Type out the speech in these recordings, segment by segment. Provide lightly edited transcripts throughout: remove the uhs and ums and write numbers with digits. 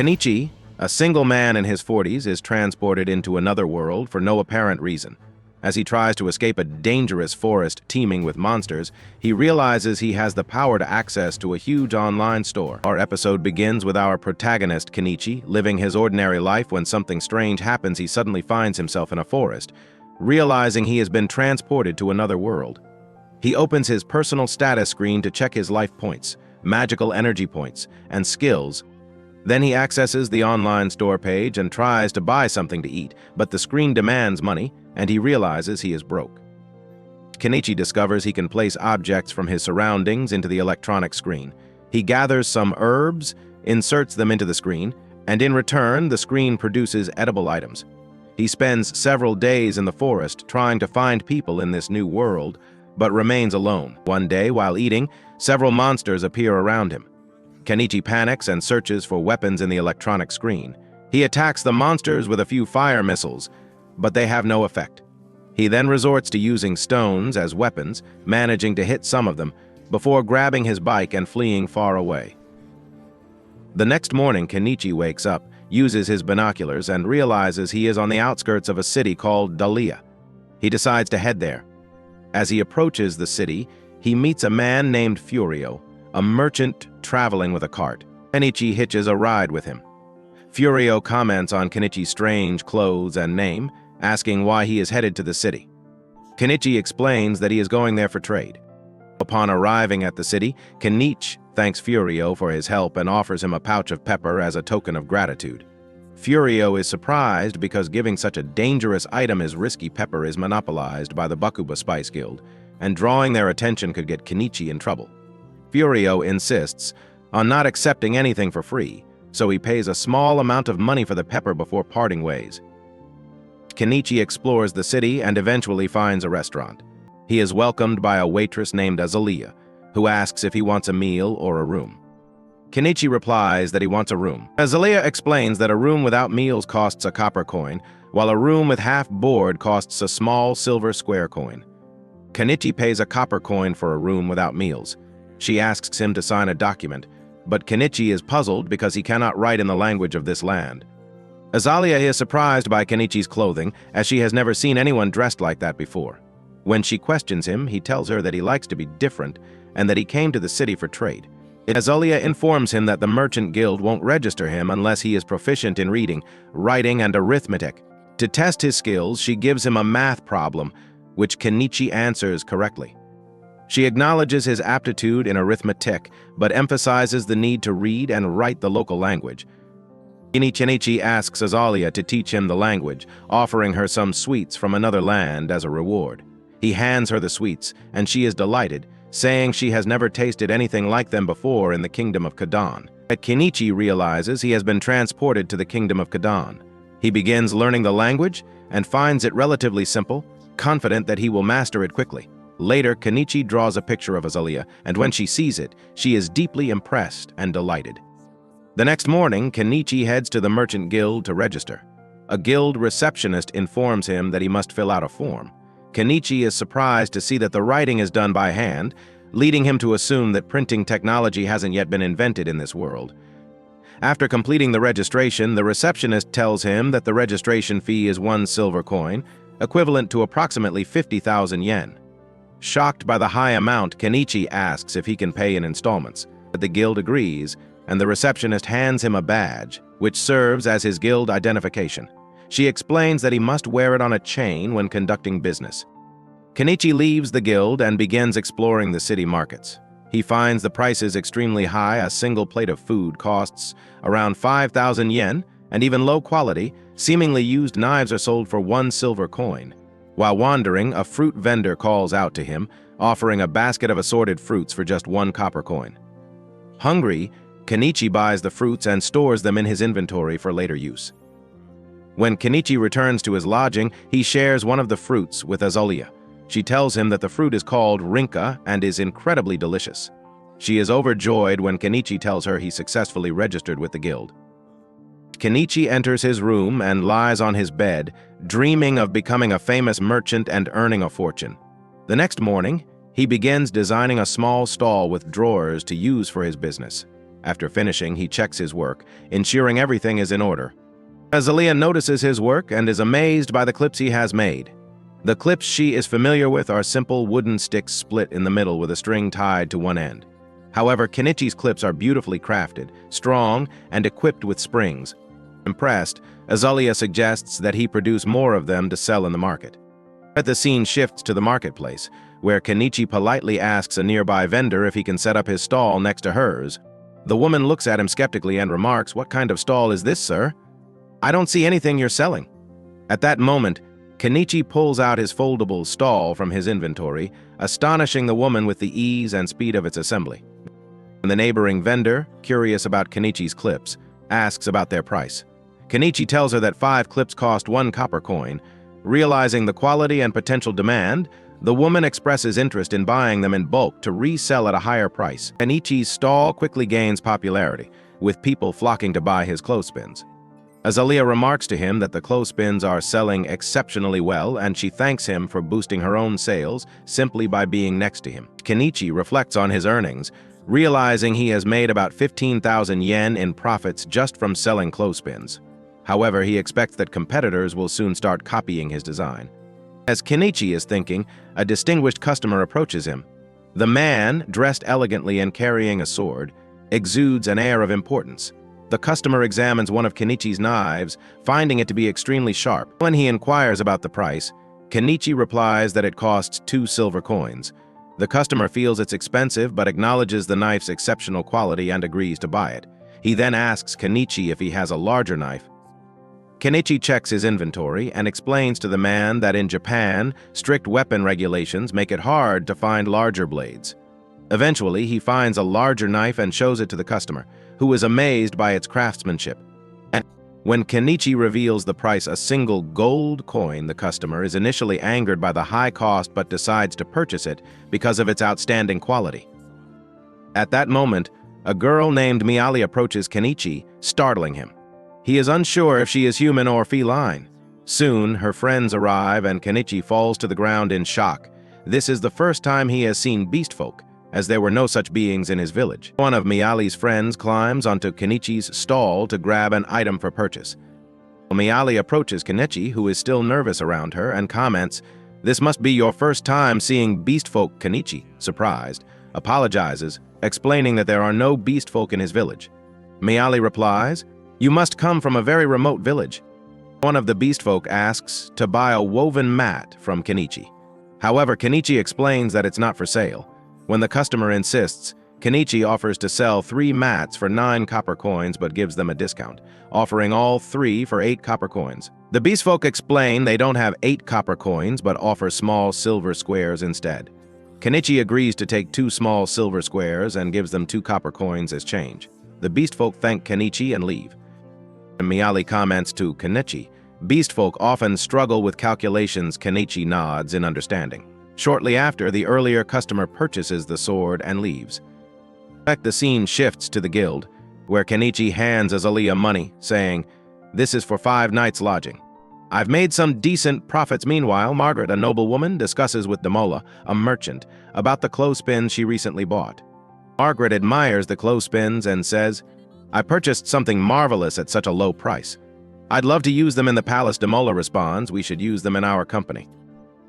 Kenichi, a single man in his 40s, is transported into another world for no apparent reason. As he tries to escape a dangerous forest teeming with monsters, he realizes he has the power to access to a huge online store. Our episode begins with our protagonist, Kenichi, living his ordinary life when something strange happens. He suddenly finds himself in a forest, realizing he has been transported to another world. He opens his personal status screen to check his life points, magical energy points, and skills. Then he accesses the online store page and tries to buy something to eat, but the screen demands money, and he realizes he is broke. Kenichi discovers he can place objects from his surroundings into the electronic screen. He gathers some herbs, inserts them into the screen, and in return, the screen produces edible items. He spends several days in the forest trying to find people in this new world, but remains alone. One day, while eating, several monsters appear around him. Kenichi panics and searches for weapons in the electronic screen. He attacks the monsters with a few fire missiles, but they have no effect. He then resorts to using stones as weapons, managing to hit some of them, before grabbing his bike and fleeing far away. The next morning, Kenichi wakes up, uses his binoculars, and realizes he is on the outskirts of a city called Dahlia. He decides to head there. As he approaches the city, he meets a man named Furio, a merchant traveling with a cart. Kenichi hitches a ride with him. Furio comments on Kenichi's strange clothes and name, asking why he is headed to the city. Kenichi explains that he is going there for trade. Upon arriving at the city, Kenichi thanks Furio for his help and offers him a pouch of pepper as a token of gratitude. Furio is surprised because giving such a dangerous item as risky pepper is monopolized by the Bakuba Spice Guild, and drawing their attention could get Kenichi in trouble. Furio insists on not accepting anything for free, so he pays a small amount of money for the pepper before parting ways. Kenichi explores the city and eventually finds a restaurant. He is welcomed by a waitress named Azalea, who asks if he wants a meal or a room. Kenichi replies that he wants a room. Azalea explains that a room without meals costs a copper coin, while a room with half board costs a small silver square coin. Kenichi pays a copper coin for a room without meals. She asks him to sign a document, but Kenichi is puzzled because he cannot write in the language of this land. Azalea is surprised by Kenichi's clothing, as she has never seen anyone dressed like that before. When she questions him, he tells her that he likes to be different and that he came to the city for trade. Azalea informs him that the Merchant Guild won't register him unless he is proficient in reading, writing, and arithmetic. To test his skills, she gives him a math problem, which Kenichi answers correctly. She acknowledges his aptitude in arithmetic, but emphasizes the need to read and write the local language. Kenichi asks Azalea to teach him the language, offering her some sweets from another land as a reward. He hands her the sweets, and she is delighted, saying she has never tasted anything like them before in the Kingdom of Kadan. But Kenichi realizes he has been transported to the Kingdom of Kadan. He begins learning the language and finds it relatively simple, confident that he will master it quickly. Later, Kenichi draws a picture of Azalea, and when she sees it, she is deeply impressed and delighted. The next morning, Kenichi heads to the Merchant Guild to register. A guild receptionist informs him that he must fill out a form. Kenichi is surprised to see that the writing is done by hand, leading him to assume that printing technology hasn't yet been invented in this world. After completing the registration, the receptionist tells him that the registration fee is 1 silver coin, equivalent to approximately 50,000 yen. Shocked by the high amount, Kenichi asks if he can pay in installments, but the guild agrees, and the receptionist hands him a badge, which serves as his guild identification. She explains that he must wear it on a chain when conducting business. Kenichi leaves the guild and begins exploring the city markets. He finds the prices extremely high. A single plate of food costs around 5,000 yen, and even low quality, seemingly used knives are sold for 1 silver coin. While wandering, a fruit vendor calls out to him, offering a basket of assorted fruits for just 1 copper coin. Hungry, Kenichi buys the fruits and stores them in his inventory for later use. When Kenichi returns to his lodging, he shares one of the fruits with Azalea. She tells him that the fruit is called rinka and is incredibly delicious. She is overjoyed when Kenichi tells her he successfully registered with the guild. Kenichi enters his room and lies on his bed, dreaming of becoming a famous merchant and earning a fortune. The next morning, he begins designing a small stall with drawers to use for his business. After finishing, he checks his work, ensuring everything is in order. Azalea notices his work and is amazed by the clips he has made. The clips she is familiar with are simple wooden sticks split in the middle with a string tied to one end. However, Kenichi's clips are beautifully crafted, strong, and equipped with springs. Impressed, Azalea suggests that he produce more of them to sell in the market. The scene shifts to the marketplace, where Kenichi politely asks a nearby vendor if he can set up his stall next to hers. The woman looks at him skeptically and remarks, "What kind of stall is this, sir? I don't see anything you're selling." At that moment, Kenichi pulls out his foldable stall from his inventory, astonishing the woman with the ease and speed of its assembly. The neighboring vendor, curious about Kenichi's clips, asks about their price. Kenichi tells her that 5 clips cost 1 copper coin. Realizing the quality and potential demand, the woman expresses interest in buying them in bulk to resell at a higher price. Kenichi's stall quickly gains popularity, with people flocking to buy his clothespins. Azalea remarks to him that the clothespins are selling exceptionally well, and she thanks him for boosting her own sales simply by being next to him. Kenichi reflects on his earnings, realizing he has made about 15,000 yen in profits just from selling clothespins. However, he expects that competitors will soon start copying his design. As Kenichi is thinking, a distinguished customer approaches him. The man, dressed elegantly and carrying a sword, exudes an air of importance. The customer examines one of Kenichi's knives, finding it to be extremely sharp. When he inquires about the price, Kenichi replies that it costs 2 silver coins. The customer feels it's expensive but acknowledges the knife's exceptional quality and agrees to buy it. He then asks Kenichi if he has a larger knife. Kenichi checks his inventory and explains to the man that in Japan, strict weapon regulations make it hard to find larger blades. Eventually, he finds a larger knife and shows it to the customer, who is amazed by its craftsmanship. And when Kenichi reveals the price, a single gold coin, the customer is initially angered by the high cost but decides to purchase it because of its outstanding quality. At that moment, a girl named Miali approaches Kenichi, startling him. He is unsure if she is human or feline. Soon, her friends arrive and Kenichi falls to the ground in shock. This is the first time he has seen beast folk, as there were no such beings in his village. One of Miali's friends climbs onto Kenichi's stall to grab an item for purchase. Miali approaches Kenichi, who is still nervous around her, and comments, "This must be your first time seeing beast folk." Kenichi, surprised, apologizes, explaining that there are no beast folk in his village. Miali replies, "You must come from a very remote village." One of the beast folk asks to buy a woven mat from Kenichi. However, Kenichi explains that it's not for sale. When the customer insists, Kenichi offers to sell 3 mats for 9 copper coins but gives them a discount, offering all 3 for 8 copper coins. The beast folk explain they don't have 8 copper coins but offer small silver squares instead. Kenichi agrees to take 2 small silver squares and gives them 2 copper coins as change. The beast folk thank Kenichi and leave. Miali comments to Kenichi, "Beast folk often struggle with calculations." Kenichi nods in understanding. Shortly after, the earlier customer purchases the sword and leaves. The scene shifts to the guild, where Kenichi hands Azalea money, saying, "This is for 5 nights' lodging." "I've made some decent profits." Meanwhile, Margaret, a noblewoman, discusses with Demola, a merchant, about the clothespins she recently bought. Margaret admires the clothespins and says, "I purchased something marvelous at such a low price. I'd love to use them in the palace." Demola responds, "We should use them in our company."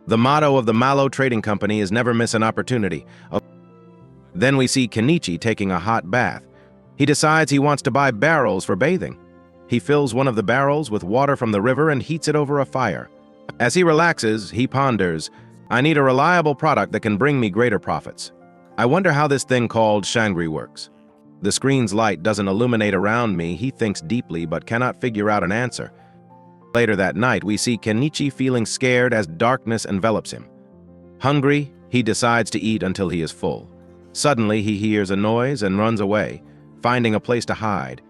The motto of the Malo Trading Company is never miss an opportunity. Then we see Kenichi taking a hot bath. He decides he wants to buy barrels for bathing. He fills one of the barrels with water from the river and heats it over a fire. As he relaxes, he ponders, "I need a reliable product that can bring me greater profits. I wonder how this thing called Shangri works. The screen's light doesn't illuminate around me." He thinks deeply but cannot figure out an answer. Later that night, we see Kenichi feeling scared as darkness envelops him. Hungry, he decides to eat until he is full. Suddenly, he hears a noise and runs away, finding a place to hide.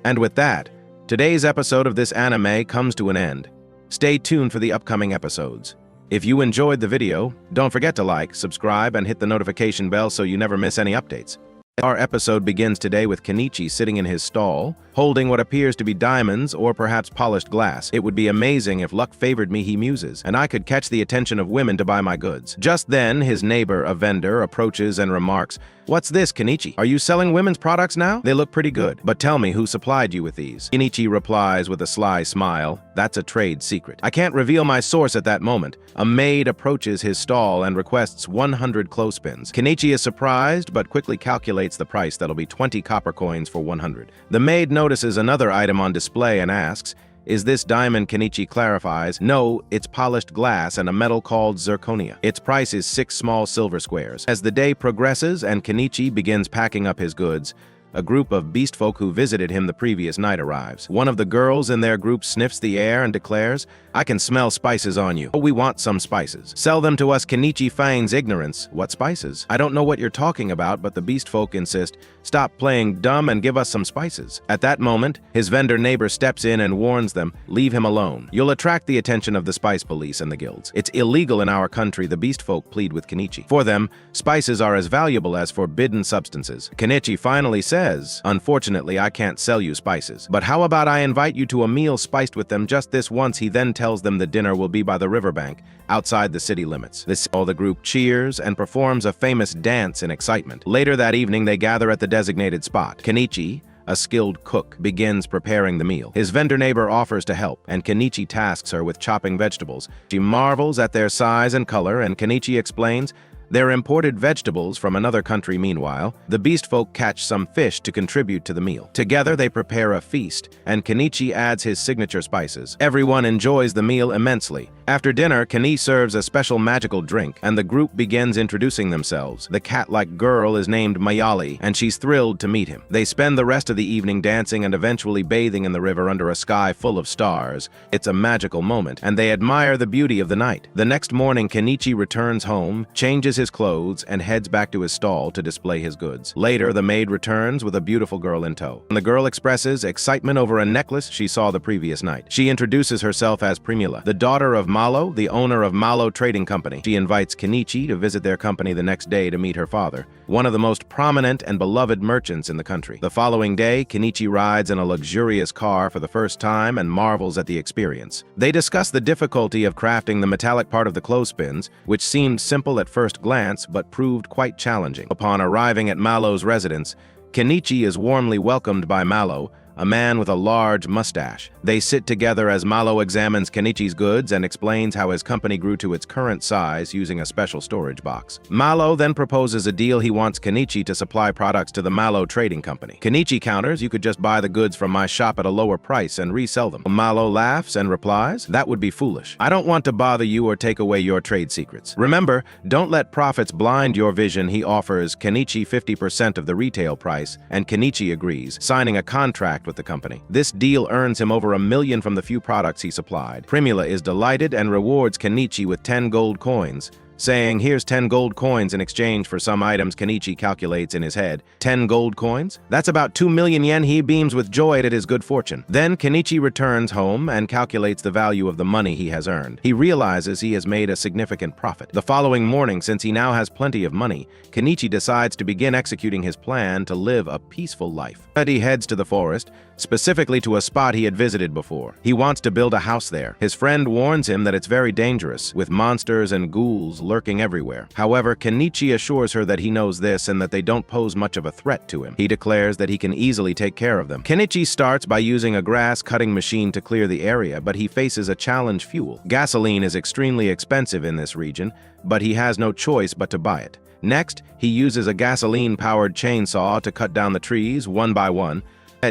And with that, today's episode of this anime comes to an end. Stay tuned for the upcoming episodes. If you enjoyed the video, don't forget to like, subscribe, and hit the notification bell so you never miss any updates. Our episode begins today with Kenichi sitting in his stall, holding what appears to be diamonds or perhaps polished glass. It would be amazing if luck favored me, he muses, and I could catch the attention of women to buy my goods. Just then, his neighbor, a vendor, approaches and remarks, "What's this, Kenichi? Are you selling women's products now? They look pretty good, but tell me who supplied you with these." Kenichi replies with a sly smile, "That's a trade secret. I can't reveal my source at that moment." A maid approaches his stall and requests 100 clothespins. Kenichi is surprised, but quickly calculates the price. That'll be 20 copper coins for 100. The maid notices another item on display and asks, "Is this diamond?" Kenichi clarifies, "No, it's polished glass and a metal called zirconia. Its price is 6 small silver squares." As the day progresses and Kenichi begins packing up his goods, a group of beast folk who visited him the previous night arrives. One of the girls in their group sniffs the air and declares, "I can smell spices on you. We want some spices. Sell them to us." Kenichi feigns ignorance. "What spices? I don't know what you're talking about," but the beast folk insist, "Stop playing dumb and give us some spices." At that moment, his vendor neighbor steps in and warns them, "Leave him alone. You'll attract the attention of the spice police and the guilds. It's illegal in our country," the beast folk plead with Kenichi. For them, spices are as valuable as forbidden substances. Kenichi finally says, "Unfortunately, I can't sell you spices. But how about I invite you to a meal spiced with them just this once?" He then tells them the dinner will be by the riverbank, outside the city limits. All the group cheers and performs a famous dance in excitement. Later that evening, they gather at the designated spot. Kenichi, a skilled cook, begins preparing the meal. His vendor neighbor offers to help, and Kenichi tasks her with chopping vegetables. She marvels at their size and color, and Kenichi explains, "They're imported vegetables from another country." Meanwhile, the beast folk catch some fish to contribute to the meal. Together, they prepare a feast, and Kenichi adds his signature spices. Everyone enjoys the meal immensely. After dinner, Kenichi serves a special magical drink, and the group begins introducing themselves. The cat-like girl is named Mayali, and she's thrilled to meet him. They spend the rest of the evening dancing and eventually bathing in the river under a sky full of stars. It's a magical moment, and they admire the beauty of the night. The next morning, Kenichi returns home, changes his clothes, and heads back to his stall to display his goods. Later, the maid returns with a beautiful girl in tow. The girl expresses excitement over a necklace she saw the previous night. She introduces herself as Primula, the daughter of Malo, the owner of Malo Trading Company. She invites Kenichi to visit their company the next day to meet her father, one of the most prominent and beloved merchants in the country. The following day, Kenichi rides in a luxurious car for the first time and marvels at the experience. They discuss the difficulty of crafting the metallic part of the clothespins, which seemed simple at first glance but proved quite challenging. Upon arriving at Malo's residence, Kenichi is warmly welcomed by Malo, a man with a large mustache. They sit together as Malo examines Kenichi's goods and explains how his company grew to its current size using a special storage box. Malo then proposes a deal. He wants Kenichi to supply products to the Malo Trading Company. Kenichi counters, "You could just buy the goods from my shop at a lower price and resell them." Malo laughs and replies, "That would be foolish. I don't want to bother you or take away your trade secrets. Remember, don't let profits blind your vision." He offers Kenichi 50% of the retail price, and Kenichi agrees, signing a contract with the company. This deal earns him over $1 million from the few products he supplied. Primula is delighted and rewards Kenichi with 10 gold coins, saying, "Here's 10 gold coins in exchange for some items." Kenichi calculates in his head, 10 gold coins? That's about 2 million yen. He beams with joy at his good fortune. Then Kenichi returns home and calculates the value of the money he has earned. He realizes he has made a significant profit. The following morning, since he now has plenty of money, Kenichi decides to begin executing his plan to live a peaceful life. He heads to the forest, specifically to a spot he had visited before. He wants to build a house there. His friend warns him that it's very dangerous, with monsters and ghouls lurking everywhere. However, Kenichi assures her that he knows this and that they don't pose much of a threat to him. He declares that he can easily take care of them. Kenichi starts by using a grass-cutting machine to clear the area, but he faces a challenge: fuel. Gasoline is extremely expensive in this region, but he has no choice but to buy it. Next, he uses a gasoline-powered chainsaw to cut down the trees one by one.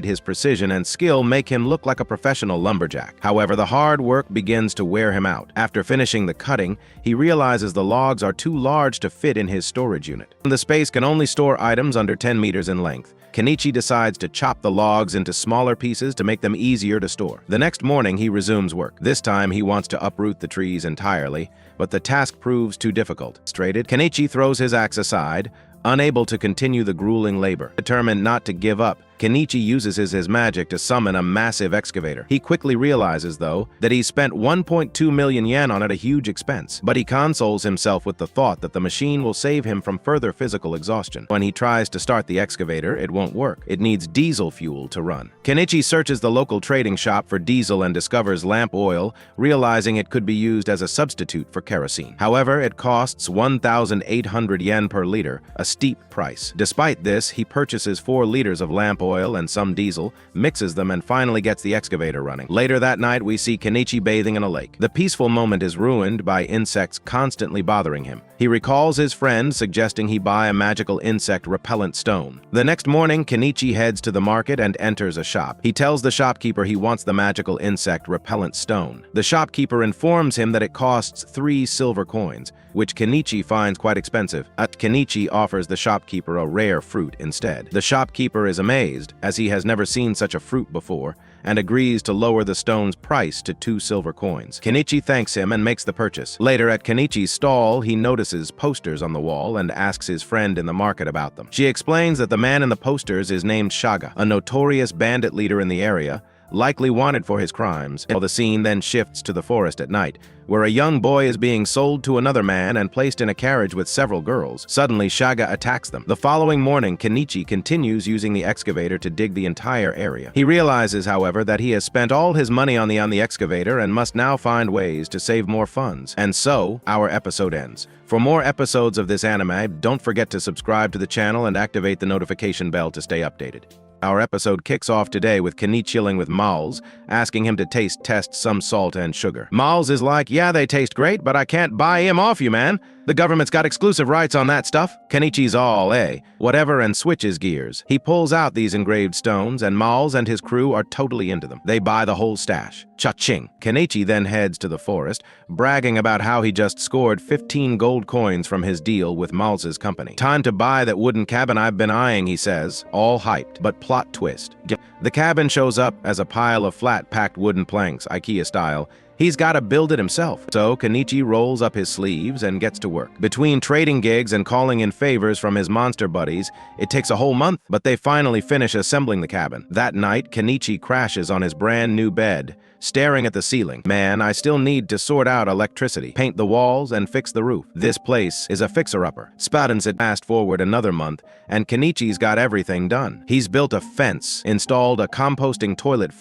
His precision and skill make him look like a professional lumberjack. However, the hard work begins to wear him out. After finishing the cutting, he realizes the logs are too large to fit in his storage unit. The space can only store items under 10 meters in length. Kenichi decides to chop the logs into smaller pieces to make them easier to store. The next morning, he resumes work. This time, he wants to uproot the trees entirely, but the task proves too difficult. Frustrated, Kenichi throws his axe aside, unable to continue the grueling labor. Determined not to give up, Kenichi uses his magic to summon a massive excavator. He quickly realizes, though, that he's spent 1.2 million yen on it, a huge expense. But he consoles himself with the thought that the machine will save him from further physical exhaustion. When he tries to start the excavator, it won't work. It needs diesel fuel to run. Kenichi searches the local trading shop for diesel and discovers lamp oil, realizing it could be used as a substitute for kerosene. However, it costs 1,800 yen per liter, a steep price. Despite this, he purchases 4 liters of lamp oil and some diesel, mixes them, and finally gets the excavator running. Later that night, we see Kenichi bathing in a lake. The peaceful moment is ruined by insects constantly bothering him. He recalls his friend suggesting he buy a magical insect repellent stone. The next morning, Kenichi heads to the market and enters a shop. He tells the shopkeeper he wants the magical insect repellent stone. The shopkeeper informs him that it costs 3 silver coins, which Kenichi finds quite expensive. Kenichi offers the shopkeeper a rare fruit instead. The shopkeeper is amazed, as he has never seen such a fruit before, and agrees to lower the stone's price to 2 silver coins. Kenichi thanks him and makes the purchase. Later at Kenichi's stall, he notices posters on the wall and asks his friend in the market about them. She explains that the man in the posters is named Shaga, a notorious bandit leader in the area, likely wanted for his crimes. The scene then shifts to the forest at night, where a young boy is being sold to another man and placed in a carriage with several girls. Suddenly, Shaga attacks them. The following morning, Kenichi continues using the excavator to dig the entire area. He realizes, however, that he has spent all his money on the excavator and must now find ways to save more funds. And so, our episode ends. For more episodes of this anime, don't forget to subscribe to the channel and activate the notification bell to stay updated. Our episode kicks off today with Kenichi chilling with Miles, asking him to test some salt and sugar. Miles is like, yeah, they taste great, but I can't buy him off you, man. The government's got exclusive rights on that stuff. Kenichi's all, whatever, and switches gears. He pulls out these engraved stones, and Miles and his crew are totally into them. They buy the whole stash. Cha-ching. Kenichi then heads to the forest, bragging about how he just scored 15 gold coins from his deal with Miles's company. Time to buy that wooden cabin I've been eyeing, he says, all hyped. But plot twist. The cabin shows up as a pile of flat-packed wooden planks, IKEA style. He's got to build it himself. So Kenichi rolls up his sleeves and gets to work. Between trading gigs and calling in favors from his monster buddies, it takes a whole month, but they finally finish assembling the cabin. That night, Kenichi crashes on his brand new bed, staring at the ceiling. Man, I still need to sort out electricity, paint the walls, and fix the roof. This place is a fixer-upper. Spoutins had fast forward another month, and Kenichi's got everything done. He's built a fence, installed a composting toilet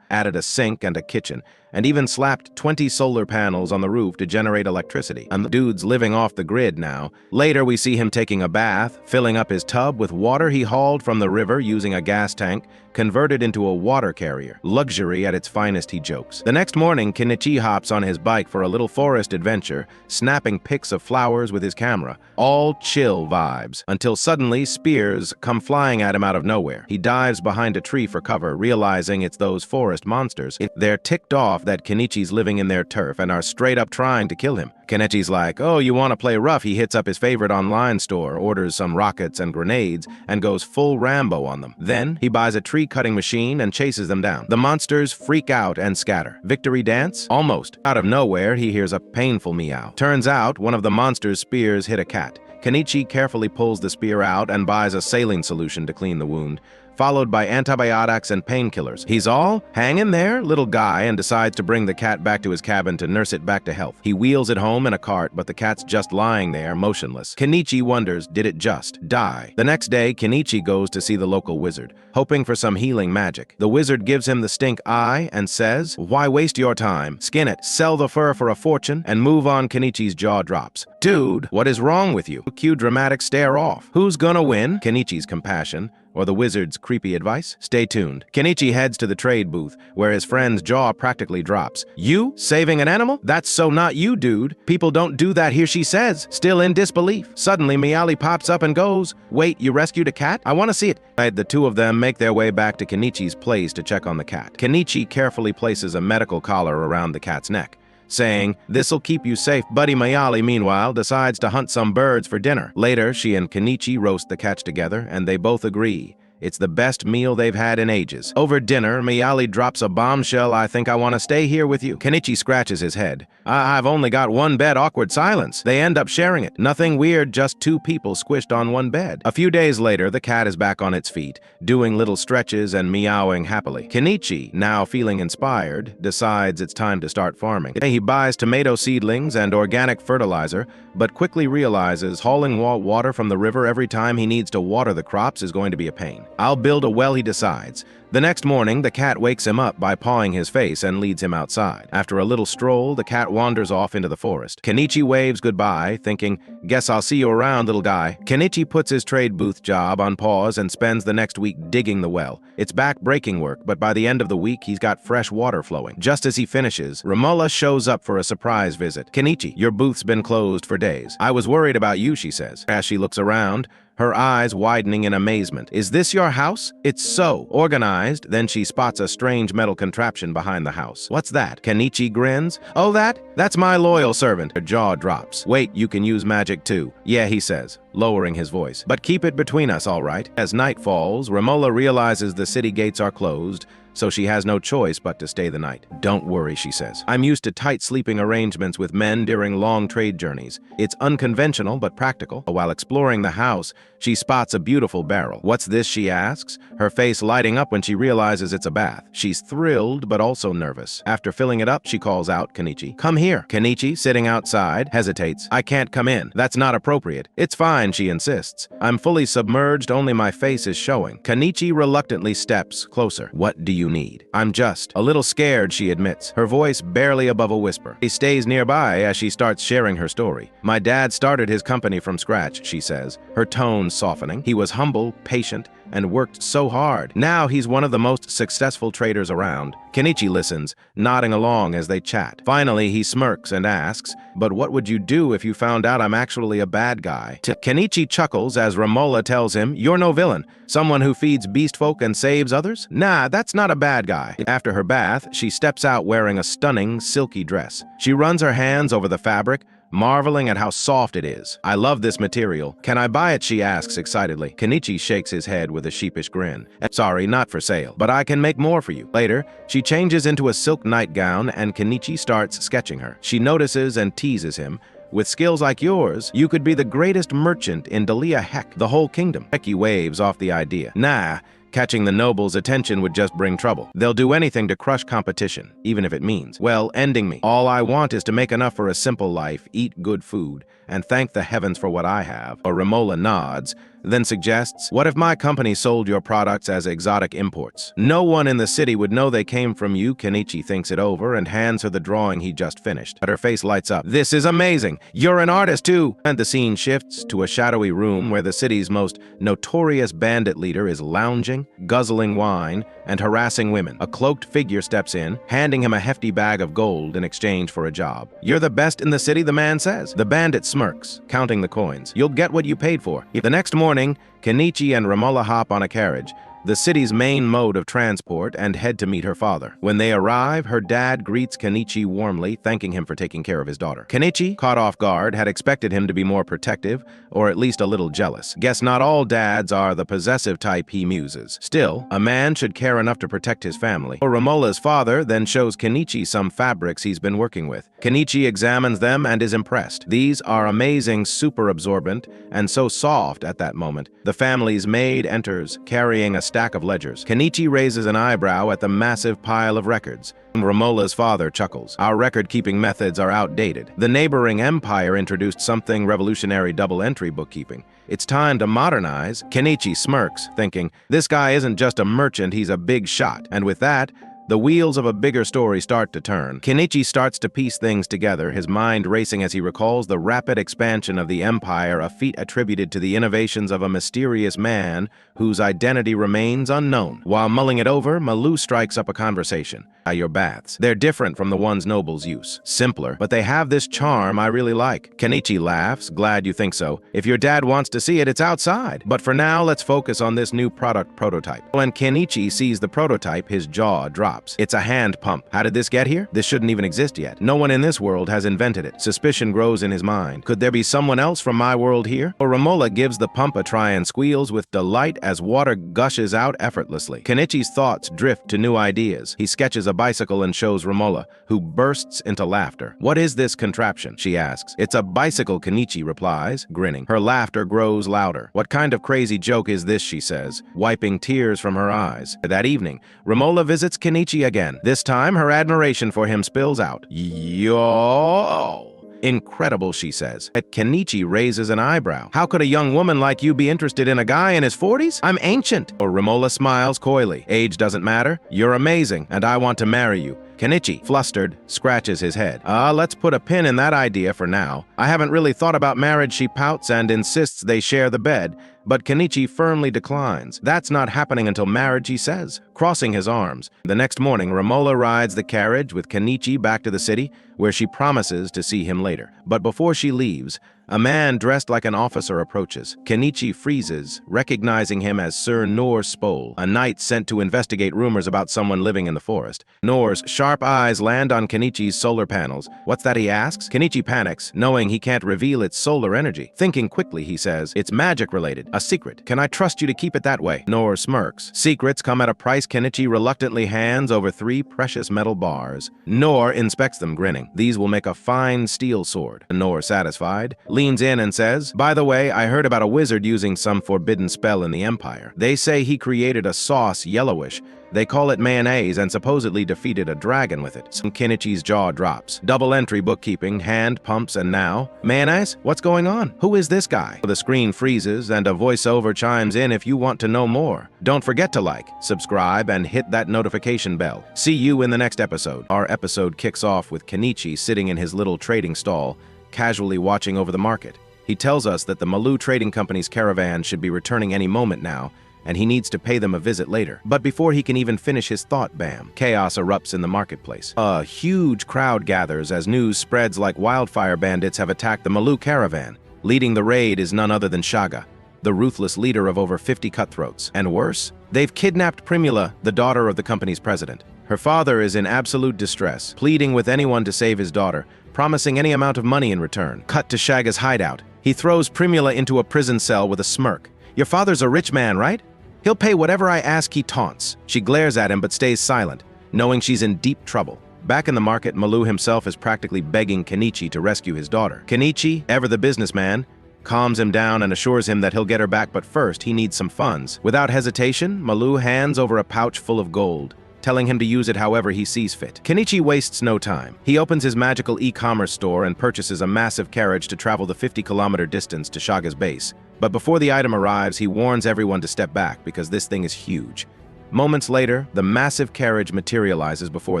added a sink and a kitchen, and even slapped 20 solar panels on the roof to generate electricity. And the dude's living off the grid now. Later, we see him taking a bath, filling up his tub with water he hauled from the river using a gas tank, converted into a water carrier. Luxury at its finest, he jokes. The next morning, Kenichi hops on his bike for a little forest adventure, snapping pics of flowers with his camera. All chill vibes, until suddenly spears come flying at him out of nowhere. He dives behind a tree for cover, realizing it's those forest monsters. They're ticked off that Kenichi's living in their turf and are straight up trying to kill him. Kenichi's like, oh, you want to play rough? He hits up his favorite online store, orders some rockets and grenades, and goes full Rambo on them. Then, he buys a tree-cutting machine and chases them down. The monsters freak out and scatter. Victory dance? Almost. Out of nowhere, he hears a painful meow. Turns out, one of the monster's spears hit a cat. Kenichi carefully pulls the spear out and buys a saline solution to clean the wound, followed by antibiotics and painkillers. He's all, hang in there, little guy, and decides to bring the cat back to his cabin to nurse it back to health. He wheels it home in a cart, but the cat's just lying there, motionless. Kenichi wonders, did it just die? The next day, Kenichi goes to see the local wizard, hoping for some healing magic. The wizard gives him the stink eye and says, why waste your time? Skin it, sell the fur for a fortune, and move on. Kenichi's jaw drops. Dude, what is wrong with you? Cue dramatic stare off. Who's gonna win? Kenichi's compassion, or the wizard's creepy advice? Stay tuned. Kenichi heads to the trade booth, where his friend's jaw practically drops. You? Saving an animal? That's so not you, dude. People don't do that here, she says, still in disbelief. Suddenly, Miyali pops up and goes, wait, you rescued a cat? I want to see it. The two of them make their way back to Kenichi's place to check on the cat. Kenichi carefully places a medical collar around the cat's neck, saying, this'll keep you safe. Buddy Mayali, meanwhile, decides to hunt some birds for dinner. Later, she and Kenichi roast the catch together, and they both agree It's the best meal they've had in ages. Over dinner, Miyali drops a bombshell. I think I want to stay here with you. Kenichi scratches his head. I've only got one bed. Awkward silence. They end up sharing it. Nothing weird, just two people squished on one bed. A few days later, the cat is back on its feet, doing little stretches and meowing happily. Kenichi, now feeling inspired, decides it's time to start farming. He buys tomato seedlings and organic fertilizer, but quickly realizes hauling water from the river every time he needs to water the crops is going to be a pain. I'll build a well, he decides. The next morning, the cat wakes him up by pawing his face and leads him outside. After a little stroll, the cat wanders off into the forest. Kenichi waves goodbye, thinking, guess I'll see you around, little guy. Kenichi puts his trade booth job on pause and spends the next week digging the well. It's back-breaking work, but by the end of the week, he's got fresh water flowing. Just as he finishes, Romola shows up for a surprise visit. Kenichi, your booth's been closed for days. I was worried about you, she says. As she looks around, her eyes widening in amazement. Is this your house? It's so organized. Then she spots a strange metal contraption behind the house. What's that? Kenichi grins. Oh, that's my loyal servant. Her jaw drops. Wait, you can use magic too. Yeah, he says, lowering his voice. But keep it between us, all right? As night falls, Romola realizes the city gates are closed, so she has no choice but to stay the night. Don't worry, she says. I'm used to tight sleeping arrangements with men during long trade journeys. It's unconventional but practical. While exploring the house, she spots a beautiful barrel. What's this, she asks, her face lighting up when she realizes it's a bath. She's thrilled but also nervous. After filling it up, she calls out Kenichi. Come here. Kenichi, sitting outside, hesitates. I can't come in. That's not appropriate. It's fine, she insists. I'm fully submerged, only my face is showing. Kenichi reluctantly steps closer. What do you need? I'm just a little scared, she admits, her voice barely above a whisper. He stays nearby as she starts sharing her story. My dad started his company from scratch, she says, her tone softening. He was humble, patient, and worked so hard. Now he's one of the most successful traders around. Kenichi listens, nodding along as they chat. Finally, he smirks and asks, but what would you do if you found out I'm actually a bad guy? Kenichi chuckles as Romola tells him, you're no villain. Someone who feeds beast folk and saves others? Nah, that's not a bad guy. After her bath, she steps out wearing a stunning, silky dress. She runs her hands over the fabric, marveling at how soft it is. I love this material. Can I buy it, she asks excitedly. Kenichi shakes his head with a sheepish grin. Sorry, not for sale, but I can make more for you. Later, she changes into a silk nightgown and Kenichi starts sketching her. She notices and teases him. With skills like yours, you could be the greatest merchant in Dalia, heck, the whole kingdom. Becky waves off the idea. Nah, catching the nobles' attention would just bring trouble. They'll do anything to crush competition, even if it means, well, ending me. All I want is to make enough for a simple life, eat good food, and thank the heavens for what I have. Or Romola nods, then suggests, what if my company sold your products as exotic imports? No one in the city would know they came from you. Kenichi thinks it over and hands her the drawing he just finished. But her face lights up. This is amazing. You're an artist too. And the scene shifts to a shadowy room where the city's most notorious bandit leader is lounging, guzzling wine, and harassing women. A cloaked figure steps in, handing him a hefty bag of gold in exchange for a job. You're the best in the city, the man says. The bandit smirks, counting the coins. You'll get what you paid for. The next morning, Kenichi and Romola hop on a carriage, the city's main mode of transport, and head to meet her father. When they arrive, her dad greets Kenichi warmly, thanking him for taking care of his daughter. Kenichi, caught off guard, had expected him to be more protective, or at least a little jealous. Guess not all dads are the possessive type, he muses. Still, a man should care enough to protect his family. Romola's father then shows Kenichi some fabrics he's been working with. Kenichi examines them and is impressed. These are amazing, super absorbent, and so soft at that moment. The family's maid enters, carrying a stack of ledgers. Kenichi raises an eyebrow at the massive pile of records. Romola's father chuckles. Our record-keeping methods are outdated. The neighboring empire introduced something revolutionary: double-entry bookkeeping. It's time to modernize. Kenichi smirks, thinking, this guy isn't just a merchant, he's a big shot. And with that, the wheels of a bigger story start to turn. Kenichi starts to piece things together, his mind racing as he recalls the rapid expansion of the empire, a feat attributed to the innovations of a mysterious man whose identity remains unknown. While mulling it over, Malu strikes up a conversation. Your baths. They're different from the ones nobles use. Simpler, but they have this charm I really like. Kenichi laughs, glad you think so. If your dad wants to see it, it's outside. But for now, let's focus on this new product prototype. When Kenichi sees the prototype, his jaw drops. drops. It's a hand pump. How did this get here? This shouldn't even exist yet. No one in this world has invented it. Suspicion grows in his mind. Could there be someone else from my world here? Romola gives the pump a try and squeals with delight as water gushes out effortlessly. Kenichi's thoughts drift to new ideas. He sketches a bicycle and shows Romola, who bursts into laughter. What is this contraption? She asks. It's a bicycle, Kenichi replies, grinning. Her laughter grows louder. What kind of crazy joke is this, she says, wiping tears from her eyes. That evening, Romola visits Kenichi again. This time, her admiration for him spills out. Yo! Incredible, she says. Kenichi raises an eyebrow. How could a young woman like you be interested in a guy in his 40s? I'm ancient. Romola smiles coyly. Age doesn't matter. You're amazing, and I want to marry you. Kenichi, flustered, scratches his head. Let's put a pin in that idea for now. I haven't really thought about marriage, she pouts and insists they share the bed, but Kenichi firmly declines. That's not happening until marriage, he says, crossing his arms. The next morning, Romola rides the carriage with Kenichi back to the city, where she promises to see him later. But before she leaves, a man dressed like an officer approaches. Kenichi freezes, recognizing him as Sir Noor Spole, a knight sent to investigate rumors about someone living in the forest. Noor's sharp eyes land on Kenichi's solar panels. What's that, he asks? Kenichi panics, knowing he can't reveal its solar energy. Thinking quickly, he says, it's magic-related, a secret. Can I trust you to keep it that way? Noor smirks. Secrets come at a price. Kenichi reluctantly hands over 3 precious metal bars. Noor inspects them, grinning. These will make a fine steel sword. Noor, satisfied, leans in and says, by the way, I heard about a wizard using some forbidden spell in the Empire. They say he created a sauce yellowish. They call it mayonnaise and supposedly defeated a dragon with it. Kenichi's jaw drops. Double entry bookkeeping, hand pumps, and now, mayonnaise? What's going on? Who is this guy? The screen freezes and a voiceover chimes in if you want to know more. Don't forget to like, subscribe, and hit that notification bell. See you in the next episode. Our episode kicks off with Kenichi sitting in his little trading stall, casually watching over the market. He tells us that the Malu Trading Company's caravan should be returning any moment now, and he needs to pay them a visit later. But before he can even finish his thought, bam, chaos erupts in the marketplace. A huge crowd gathers as news spreads like wildfire. Bandits have attacked the Malu caravan. Leading the raid is none other than Shaga, the ruthless leader of over 50 cutthroats. And worse, they've kidnapped Primula, the daughter of the company's president. Her father is in absolute distress, pleading with anyone to save his daughter, promising any amount of money in return. Cut to Shaga's hideout. He throws Primula into a prison cell with a smirk. Your father's a rich man, right? He'll pay whatever I ask, he taunts. She glares at him but stays silent, knowing she's in deep trouble. Back in the market, Malu himself is practically begging Kenichi to rescue his daughter. Kenichi, ever the businessman, calms him down and assures him that he'll get her back, but first he needs some funds. Without hesitation, Malu hands over a pouch full of gold, telling him to use it however he sees fit. Kenichi wastes no time. He opens his magical e-commerce store and purchases a massive carriage to travel the 50-kilometer distance to Shaga's base. But before the item arrives, he warns everyone to step back because this thing is huge. Moments later, the massive carriage materializes before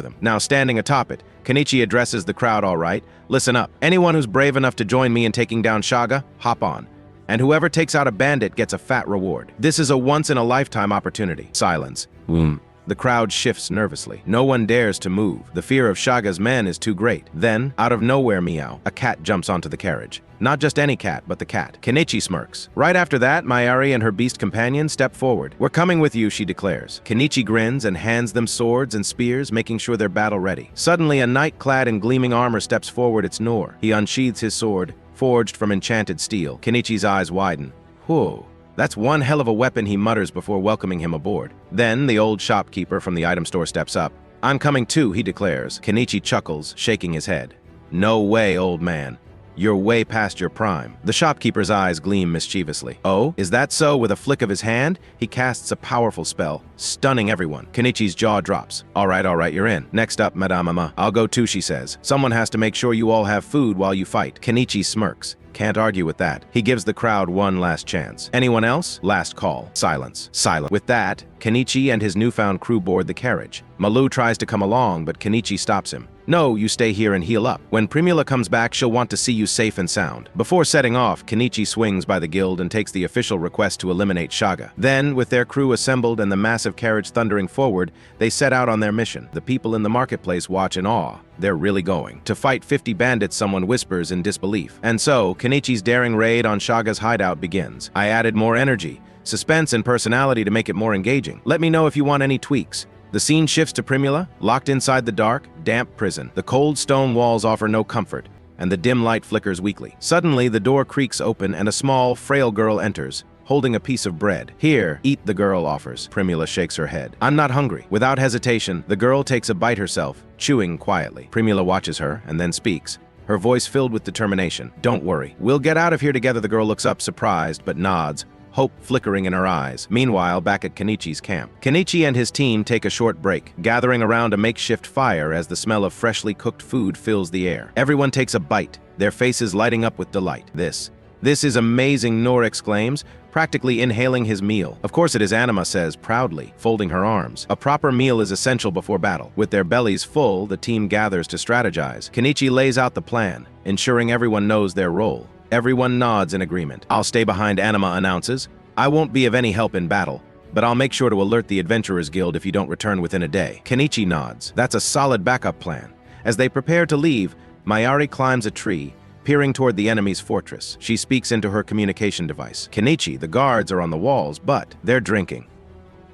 them. Now standing atop it, Kenichi addresses the crowd. All right, listen up. Anyone who's brave enough to join me in taking down Shaga, hop on. And whoever takes out a bandit gets a fat reward. This is a once-in-a-lifetime opportunity. Silence. The crowd shifts nervously. No one dares to move. The fear of Shaga's men is too great. Then, out of nowhere, meow, a cat jumps onto the carriage. Not just any cat, but the cat. Kenichi smirks. Right after that, Mayari and her beast companion step forward. We're coming with you, she declares. Kenichi grins and hands them swords and spears, making sure they're battle ready. Suddenly, a knight clad in gleaming armor steps forward. It's Noor. He unsheathes his sword, forged from enchanted steel. Kenichi's eyes widen. Whoa. That's one hell of a weapon, he mutters before welcoming him aboard. Then, the old shopkeeper from the item store steps up. I'm coming too, he declares. Kenichi chuckles, shaking his head. No way, old man. You're way past your prime. The shopkeeper's eyes gleam mischievously. Oh, is that so? With a flick of his hand, he casts a powerful spell, stunning everyone. Kenichi's jaw drops. All right, you're in. Next up, Madame Ama. I'll go too, she says. Someone has to make sure you all have food while you fight. Kenichi smirks. Can't argue with that. He gives the crowd one last chance. Anyone else? Last call. Silence. Silent. With that, Kenichi and his newfound crew board the carriage. Malu tries to come along, but Kenichi stops him. No, you stay here and heal up. When Primula comes back, she'll want to see you safe and sound. Before setting off, Kenichi swings by the guild and takes the official request to eliminate Shaga. Then, with their crew assembled and the massive carriage thundering forward, they set out on their mission. The people in the marketplace watch in awe. They're really going. To fight 50 bandits, someone whispers in disbelief. And so, Kenichi's daring raid on Shaga's hideout begins. I added more energy, suspense, and personality to make it more engaging. Let me know if you want any tweaks. The scene shifts to Primula, locked inside the dark, damp prison. The cold stone walls offer no comfort, and the dim light flickers weakly. Suddenly, the door creaks open and a small, frail girl enters, holding a piece of bread. "Here, eat," the girl offers. Primula shakes her head. "I'm not hungry." Without hesitation, the girl takes a bite herself, chewing quietly. Primula watches her and then speaks, her voice filled with determination. "Don't worry. We'll get out of here together." The girl looks up, surprised, but nods, hope flickering in her eyes. Meanwhile, back at Kenichi's camp, Kenichi and his team take a short break, gathering around a makeshift fire as the smell of freshly cooked food fills the air. Everyone takes a bite, their faces lighting up with delight. This is amazing," Nor exclaims, practically inhaling his meal. "Of course it is," Anima says proudly, folding her arms. A proper meal is essential before battle. With their bellies full, the team gathers to strategize. Kenichi lays out the plan, ensuring everyone knows their role. Everyone nods in agreement. "I'll stay behind," Anima announces. "I won't be of any help in battle, but I'll make sure to alert the Adventurers Guild if you don't return within a day." Kenichi nods. That's a solid backup plan. As they prepare to leave, Mayari climbs a tree, peering toward the enemy's fortress. She speaks into her communication device. "Kenichi, the guards are on the walls, but they're drinking.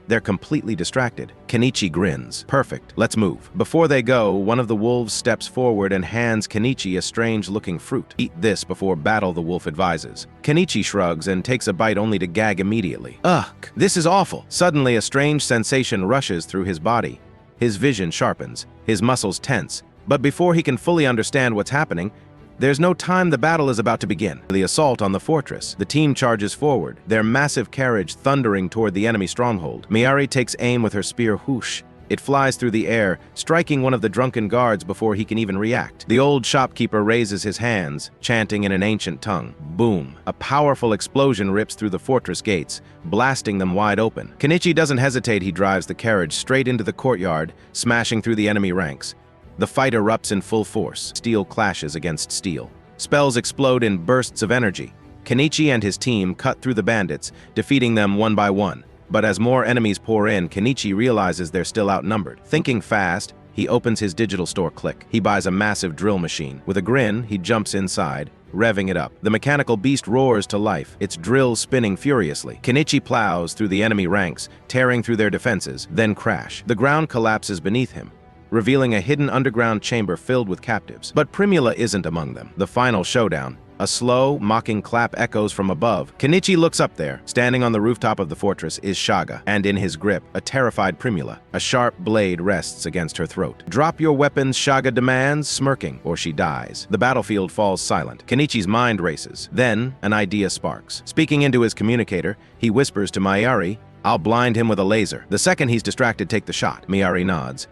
They're completely distracted." Kenichi grins. "Perfect, let's move." Before they go, one of the wolves steps forward and hands Kenichi a strange-looking fruit. "Eat this before battle," the wolf advises. Kenichi shrugs and takes a bite only to gag immediately. "Ugh, this is awful." Suddenly, a strange sensation rushes through his body. His vision sharpens, his muscles tense. But before he can fully understand what's happening, there's no time. The battle is about to begin. The assault on the fortress. The team charges forward, their massive carriage thundering toward the enemy stronghold. Mayari takes aim with her spear. Whoosh! It flies through the air, striking one of the drunken guards before he can even react. The old shopkeeper raises his hands, chanting in an ancient tongue. Boom! A powerful explosion rips through the fortress gates, blasting them wide open. Kenichi doesn't hesitate. He drives the carriage straight into the courtyard, smashing through the enemy ranks. The fight erupts in full force. Steel clashes against steel. Spells explode in bursts of energy. Kenichi and his team cut through the bandits, defeating them one by one. But as more enemies pour in, Kenichi realizes they're still outnumbered. Thinking fast, he opens his digital store. Click. He buys a massive drill machine. With a grin, he jumps inside, revving it up. The mechanical beast roars to life, its drills spinning furiously. Kenichi plows through the enemy ranks, tearing through their defenses, then crash. The ground collapses beneath him, revealing a hidden underground chamber filled with captives. But Primula isn't among them. The final showdown. A slow, mocking clap echoes from above. Kenichi looks up there. Standing on the rooftop of the fortress is Shaga, and in his grip, a terrified Primula. A sharp blade rests against her throat. "Drop your weapons," Shaga demands, smirking, "or she dies." The battlefield falls silent. Kenichi's mind races. Then, an idea sparks. Speaking into his communicator, he whispers to Mayari, "I'll blind him with a laser. The second he's distracted, take the shot." Mayari nods.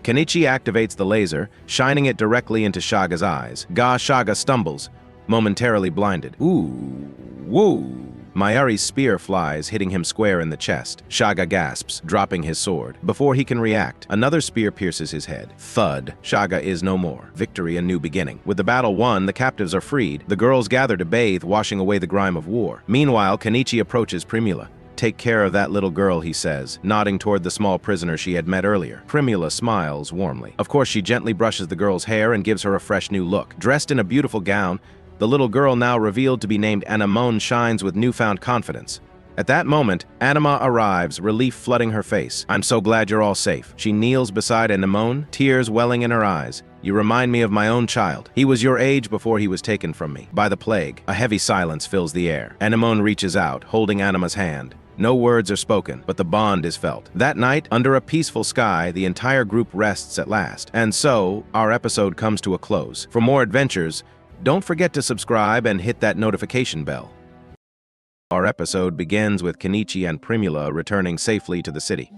Kenichi activates the laser, shining it directly into Shaga's eyes. Shaga stumbles, momentarily blinded. "Ooh, woo!" Mayari's spear flies, hitting him square in the chest. Shaga gasps, dropping his sword. Before he can react, another spear pierces his head. Thud. Shaga is no more. Victory, a new beginning. With the battle won, the captives are freed. The girls gather to bathe, washing away the grime of war. Meanwhile, Kenichi approaches Primula. "Take care of that little girl," he says, nodding toward the small prisoner she had met earlier. Primula smiles warmly. Of course, she gently brushes the girl's hair and gives her a fresh new look. Dressed in a beautiful gown, the little girl, now revealed to be named Anemone, shines with newfound confidence. At that moment, Anima arrives, relief flooding her face. "I'm so glad you're all safe." She kneels beside Anemone, tears welling in her eyes. "You remind me of my own child. He was your age before he was taken from me by the plague." A heavy silence fills the air. Anemone reaches out, holding Anima's hand. No words are spoken, but the bond is felt. That night, under a peaceful sky, the entire group rests at last. And so, our episode comes to a close. For more adventures, don't forget to subscribe and hit that notification bell. Our episode begins with Kenichi and Primula returning safely to the city.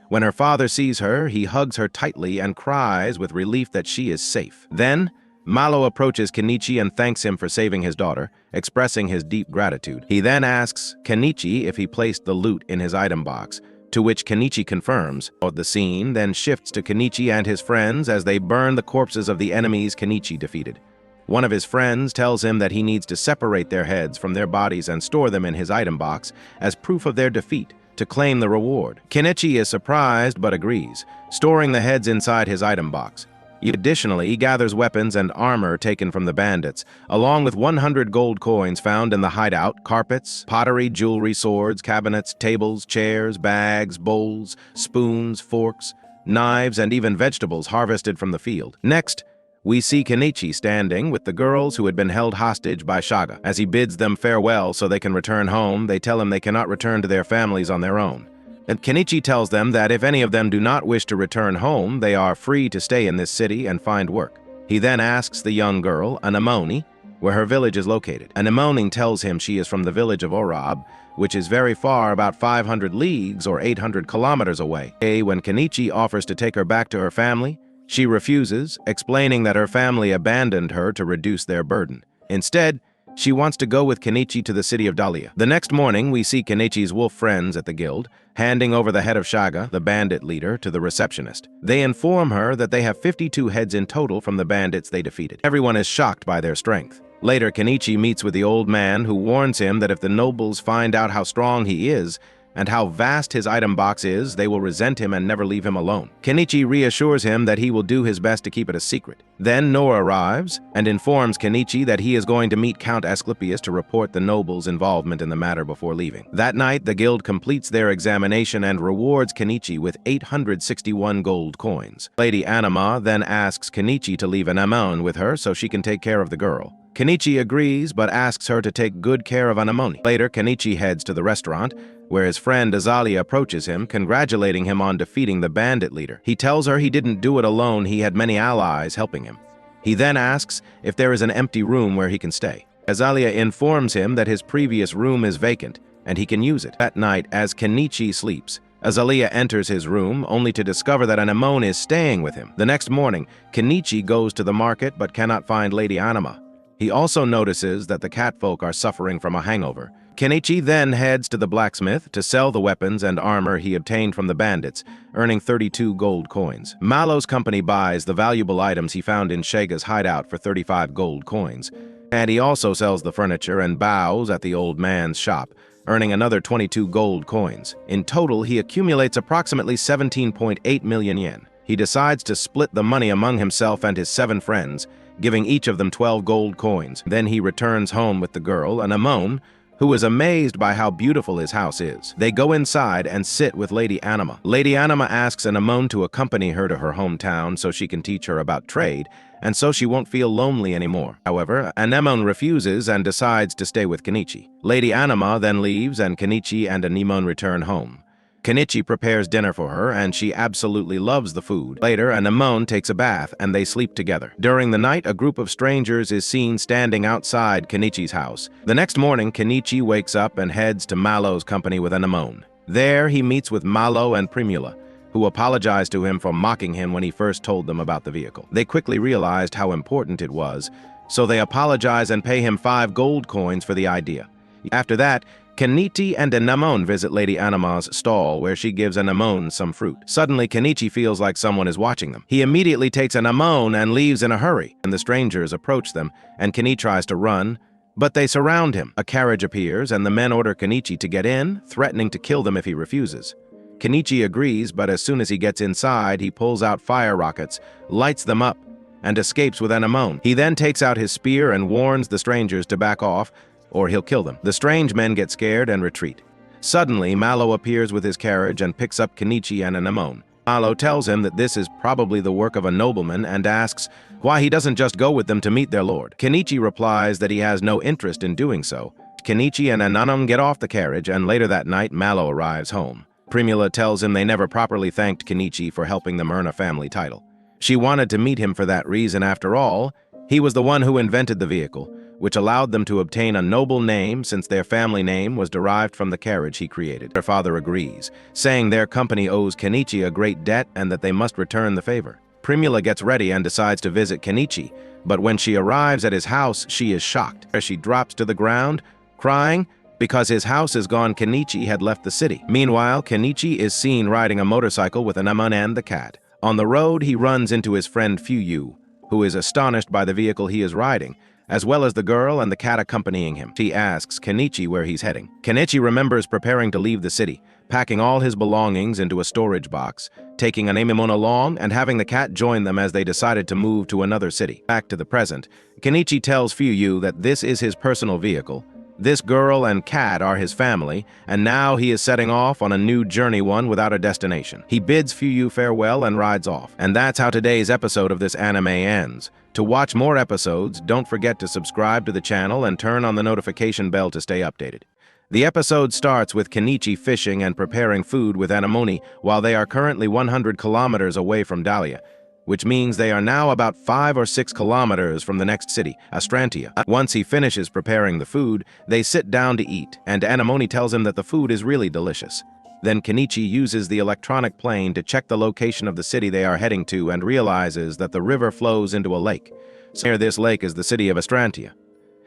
When her father sees her, he hugs her tightly and cries with relief that she is safe. Then, Malo approaches Kenichi and thanks him for saving his daughter, expressing his deep gratitude. He then asks Kenichi if he placed the loot in his item box, to which Kenichi confirms. The scene then shifts to Kenichi and his friends as they burn the corpses of the enemies Kenichi defeated. One of his friends tells him that he needs to separate their heads from their bodies and store them in his item box as proof of their defeat to claim the reward. Kenichi is surprised but agrees, storing the heads inside his item box. Additionally, he gathers weapons and armor taken from the bandits, along with 100 gold coins found in the hideout, carpets, pottery, jewelry, swords, cabinets, tables, chairs, bags, bowls, spoons, forks, knives, and even vegetables harvested from the field. Next, we see Kenichi standing with the girls who had been held hostage by Shaga. As he bids them farewell so they can return home, they tell him they cannot return to their families on their own. And Kenichi tells them that if any of them do not wish to return home, they are free to stay in this city and find work. He then asks the young girl, Anemone, where her village is located. Anemone tells him she is from the village of Orab, which is very far, about 500 leagues or 800 kilometers away. When Kenichi offers to take her back to her family, she refuses, explaining that her family abandoned her to reduce their burden. Instead, she wants to go with Kenichi to the city of Dahlia. The next morning, we see Kenichi's wolf friends at the guild, handing over the head of Shaga, the bandit leader, to the receptionist. They inform her that they have 52 heads in total from the bandits they defeated. Everyone is shocked by their strength. Later, Kenichi meets with the old man, who warns him that if the nobles find out how strong he is, and how vast his item box is, they will resent him and never leave him alone. Kenichi reassures him that he will do his best to keep it a secret. Then Nora arrives and informs Kenichi that he is going to meet Count Asclepius to report the nobles' involvement in the matter before leaving. That night, the guild completes their examination and rewards Kenichi with 861 gold coins. Lady Anima then asks Kenichi to leave Anemone with her so she can take care of the girl. Kenichi agrees, but asks her to take good care of Anemone. Later, Kenichi heads to the restaurant, where his friend Azalia approaches him, congratulating him on defeating the bandit leader. He tells her he didn't do it alone, he had many allies helping him. He then asks if there is an empty room where he can stay. Azalia informs him that his previous room is vacant, and he can use it. That night, as Kenichi sleeps, Azalia enters his room, only to discover that Anemone is staying with him. The next morning, Kenichi goes to the market but cannot find Lady Anima. He also notices that the catfolk are suffering from a hangover. Kenichi then heads to the blacksmith to sell the weapons and armor he obtained from the bandits, earning 32 gold coins. Malo's company buys the valuable items he found in Shaga's hideout for 35 gold coins, and he also sells the furniture and bows at the old man's shop, earning another 22 gold coins. In total, he accumulates approximately 17.8 million yen. He decides to split the money among himself and his 7 friends, giving each of them 12 gold coins. Then he returns home with the girl, Anemone, who is amazed by how beautiful his house is. They go inside and sit with Lady Anima. Lady Anima asks Anemone to accompany her to her hometown so she can teach her about trade, and so she won't feel lonely anymore. However, Anemone refuses and decides to stay with Kenichi. Lady Anima then leaves, and Kenichi and Anemone return home. Kenichi prepares dinner for her, and she absolutely loves the food. Later, Anemone takes a bath, and they sleep together. During the night, a group of strangers is seen standing outside Kenichi's house. The next morning, Kenichi wakes up and heads to Malo's company with Anemone. There, he meets with Malo and Primula, who apologize to him for mocking him when he first told them about the vehicle. They quickly realized how important it was, so they apologize and pay him 5 gold coins for the idea. After that, Kenichi and Anemone visit Lady Anima's stall, where she gives Anemone some fruit. Suddenly, Kenichi feels like someone is watching them. He immediately takes Anemone and leaves in a hurry, and the strangers approach them, and Kenichi tries to run, but they surround him. A carriage appears, and the men order Kenichi to get in, threatening to kill them if he refuses. Kenichi agrees, but as soon as he gets inside, he pulls out fire rockets, lights them up, and escapes with Anemone. He then takes out his spear and warns the strangers to back off, or he'll kill them. The strange men get scared and retreat. Suddenly, Malo appears with his carriage and picks up Kenichi and Anemone. Malo tells him that this is probably the work of a nobleman and asks why he doesn't just go with them to meet their lord. Kenichi replies that he has no interest in doing so. Kenichi and Anemone get off the carriage, and later that night, Malo arrives home. Primula tells him they never properly thanked Kenichi for helping them earn a family title. She wanted to meet him for that reason. After all, he was the one who invented the vehicle, which allowed them to obtain a noble name since their family name was derived from the carriage he created. Their father agrees, saying their company owes Kenichi a great debt and that they must return the favor. Primula gets ready and decides to visit Kenichi, but when she arrives at his house, she is shocked. As she drops to the ground, crying because his house is gone. Kenichi had left the city. Meanwhile, Kenichi is seen riding a motorcycle with Anemone and the cat. On the road, he runs into his friend Fuyu, who is astonished by the vehicle he is riding, as well as the girl and the cat accompanying him. She asks Kenichi where he's heading. Kenichi remembers preparing to leave the city, packing all his belongings into a storage box, taking Anemone along and having the cat join them as they decided to move to another city. Back to the present, Kenichi tells Fuyu that this is his personal vehicle. This girl and cat are his family, and now he is setting off on a new journey, one without a destination. He bids Fuyu farewell and rides off. And that's how today's episode of this anime ends. To watch more episodes, don't forget to subscribe to the channel and turn on the notification bell to stay updated. The episode starts with Kenichi fishing and preparing food with Anemone while they are currently 100 kilometers away from Dahlia, which means they are now about 5 or 6 kilometers from the next city, Astrantia. Once he finishes preparing the food, they sit down to eat, and Anemone tells him that the food is really delicious. Then Kenichi uses the electronic plane to check the location of the city they are heading to and realizes that the river flows into a lake. So near this lake is the city of Astrantia.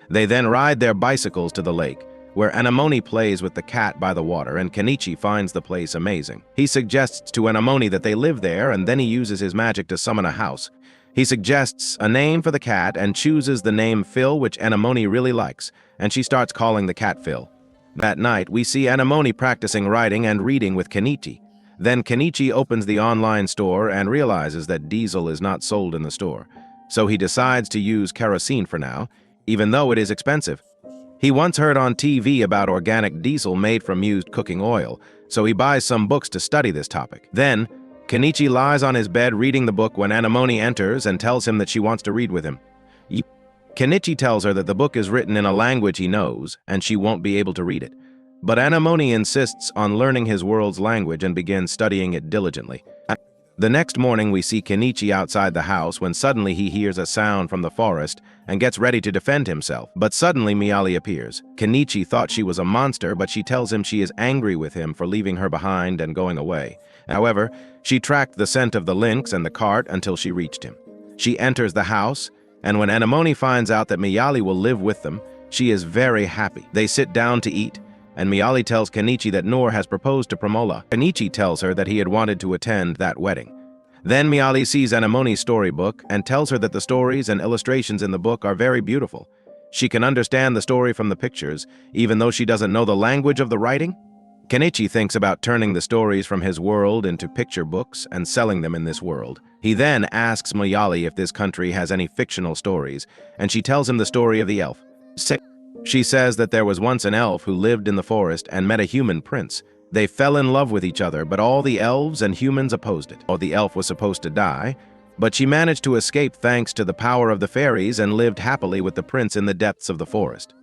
They then ride their bicycles to the lake, where Anemone plays with the cat by the water, and Kenichi finds the place amazing. He suggests to Anemone that they live there, and then he uses his magic to summon a house. He suggests a name for the cat and chooses the name Phil, which Anemone really likes, and she starts calling the cat Phil. That night, we see Anemone practicing writing and reading with Kenichi. Then Kenichi opens the online store and realizes that diesel is not sold in the store, so he decides to use kerosene for now, even though it is expensive. He once heard on TV about organic diesel made from used cooking oil, so he buys some books to study this topic. Then, Kenichi lies on his bed reading the book when Anemone enters and tells him that she wants to read with him. Kenichi tells her that the book is written in a language he knows, and she won't be able to read it. But Anemone insists on learning his world's language and begins studying it diligently. The next morning, we see Kenichi outside the house when suddenly he hears a sound from the forest and gets ready to defend himself. But suddenly Miyali appears. Kenichi thought she was a monster, but she tells him she is angry with him for leaving her behind and going away. However, she tracked the scent of the lynx and the cart until she reached him. She enters the house, and when Anemone finds out that Miyali will live with them, she is very happy. They sit down to eat, and Miyali tells Kenichi that Noor has proposed to Premola. Kenichi tells her that he had wanted to attend that wedding. Then Miyali sees Anemone's storybook and tells her that the stories and illustrations in the book are very beautiful. She can understand the story from the pictures, even though she doesn't know the language of the writing. Kenichi thinks about turning the stories from his world into picture books and selling them in this world. He then asks Miyali if this country has any fictional stories, and she tells him the story of the elf. She says that there was once an elf who lived in the forest and met a human prince. They fell in love with each other, but all the elves and humans opposed it. The elf was supposed to die, but she managed to escape thanks to the power of the fairies and lived happily with the prince in the depths of the forest.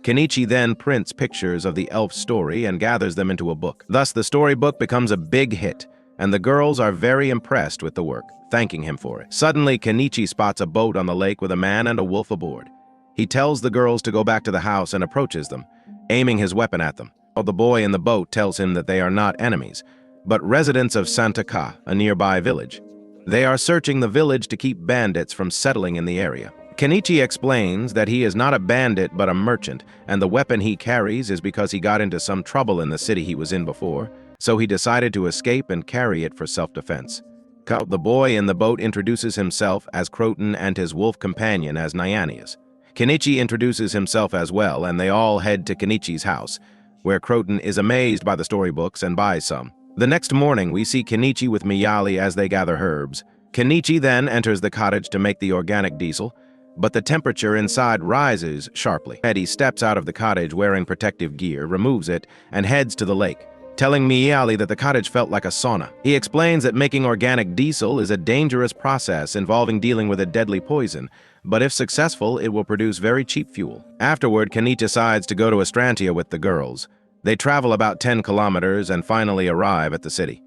Kenichi then prints pictures of the elf's story and gathers them into a book. Thus, the storybook becomes a big hit, and the girls are very impressed with the work, thanking him for it. Suddenly, Kenichi spots a boat on the lake with a man and a wolf aboard. He tells the girls to go back to the house and approaches them, aiming his weapon at them. The boy in the boat tells him that they are not enemies, but residents of Santa Ka, a nearby village. They are searching the village to keep bandits from settling in the area. Kenichi explains that he is not a bandit but a merchant, and the weapon he carries is because he got into some trouble in the city he was in before, so he decided to escape and carry it for self-defense. The boy in the boat introduces himself as Croton and his wolf companion as Nyanias. Kenichi introduces himself as well, and they all head to Kenichi's house, where Croton is amazed by the storybooks and buys some. The next morning, we see Kenichi with Miyali as they gather herbs. Kenichi then enters the cottage to make the organic diesel, but the temperature inside rises sharply. Eddie steps out of the cottage wearing protective gear, removes it, and heads to the lake, telling Miyali that the cottage felt like a sauna. He explains that making organic diesel is a dangerous process involving dealing with a deadly poison, but if successful, it will produce very cheap fuel. Afterward, Kenichi decides to go to Astrantia with the girls. They travel about 10 kilometers and finally arrive at the city.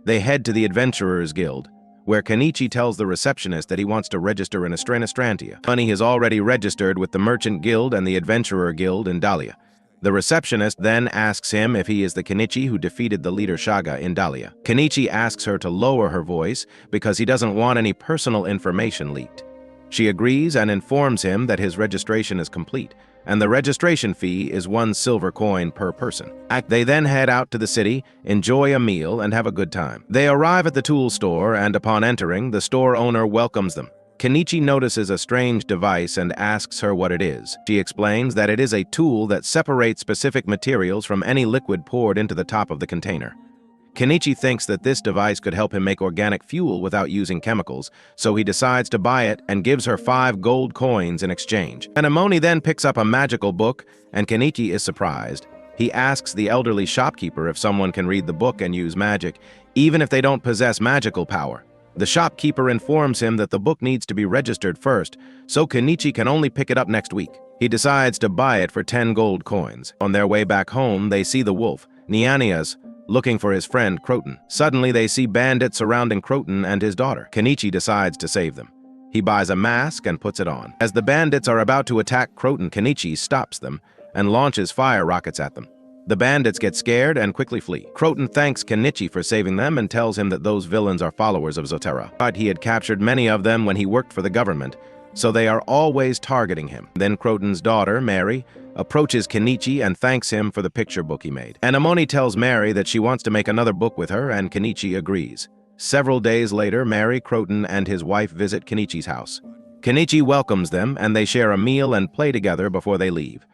They head to the Adventurers Guild, where Kenichi tells the receptionist that he wants to register in Astrantia. Money is already registered with the Merchant Guild and the Adventurer Guild in Dahlia. The receptionist then asks him if he is the Kenichi who defeated the leader Shaga in Dahlia. Kenichi asks her to lower her voice because he doesn't want any personal information leaked. She agrees and informs him that his registration is complete, and the registration fee is 1 silver coin per person. They then head out to the city, enjoy a meal, and have a good time. They arrive at the tool store, and upon entering, the store owner welcomes them. Kenichi notices a strange device and asks her what it is. She explains that it is a tool that separates specific materials from any liquid poured into the top of the container. Kenichi thinks that this device could help him make organic fuel without using chemicals, so he decides to buy it and gives her 5 gold coins in exchange. Anemone then picks up a magical book, and Kenichi is surprised. He asks the elderly shopkeeper if someone can read the book and use magic, even if they don't possess magical power. The shopkeeper informs him that the book needs to be registered first, so Kenichi can only pick it up next week. He decides to buy it for 10 gold coins. On their way back home, they see the wolf, Nyannias, looking for his friend Croton. Suddenly, they see bandits surrounding Croton and his daughter. Kenichi decides to save them. He buys a mask and puts it on. As the bandits are about to attack Croton, Kenichi stops them and launches fire rockets at them. The bandits get scared and quickly flee. Croton thanks Kenichi for saving them and tells him that those villains are followers of Zotero. But he had captured many of them when he worked for the government, so they are always targeting him. Then Croton's daughter, Mary, approaches Kenichi and thanks him for the picture book he made. Anemone tells Mary that she wants to make another book with her, and Kenichi agrees. Several days later, Mary, Croton, and his wife visit Kenichi's house. Kenichi welcomes them, and they share a meal and play together before they leave.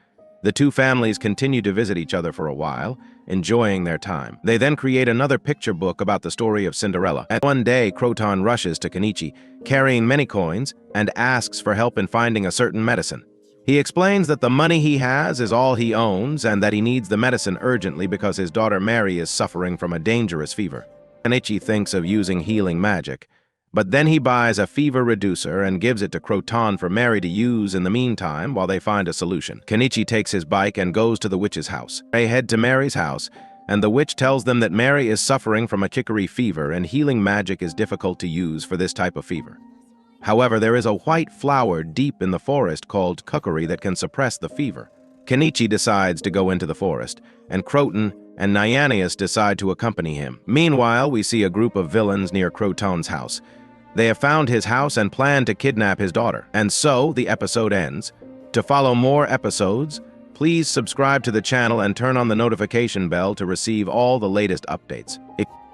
The two families continue to visit each other for a while, enjoying their time. They then create another picture book about the story of Cinderella. And one day, Croton rushes to Kenichi, carrying many coins, and asks for help in finding a certain medicine. He explains that the money he has is all he owns and that he needs the medicine urgently because his daughter Mary is suffering from a dangerous fever. Kenichi thinks of using healing magic, but then he buys a fever reducer and gives it to Croton for Mary to use in the meantime while they find a solution. Kenichi takes his bike and goes to the witch's house. They head to Mary's house, and the witch tells them that Mary is suffering from a chicory fever and healing magic is difficult to use for this type of fever. However, there is a white flower deep in the forest called kukuri that can suppress the fever. Kenichi decides to go into the forest, and Croton and Nyannias decide to accompany him. Meanwhile, we see a group of villains near Croton's house. They have found his house and plan to kidnap his daughter. And so, the episode ends. To follow more episodes, please subscribe to the channel and turn on the notification bell to receive all the latest updates.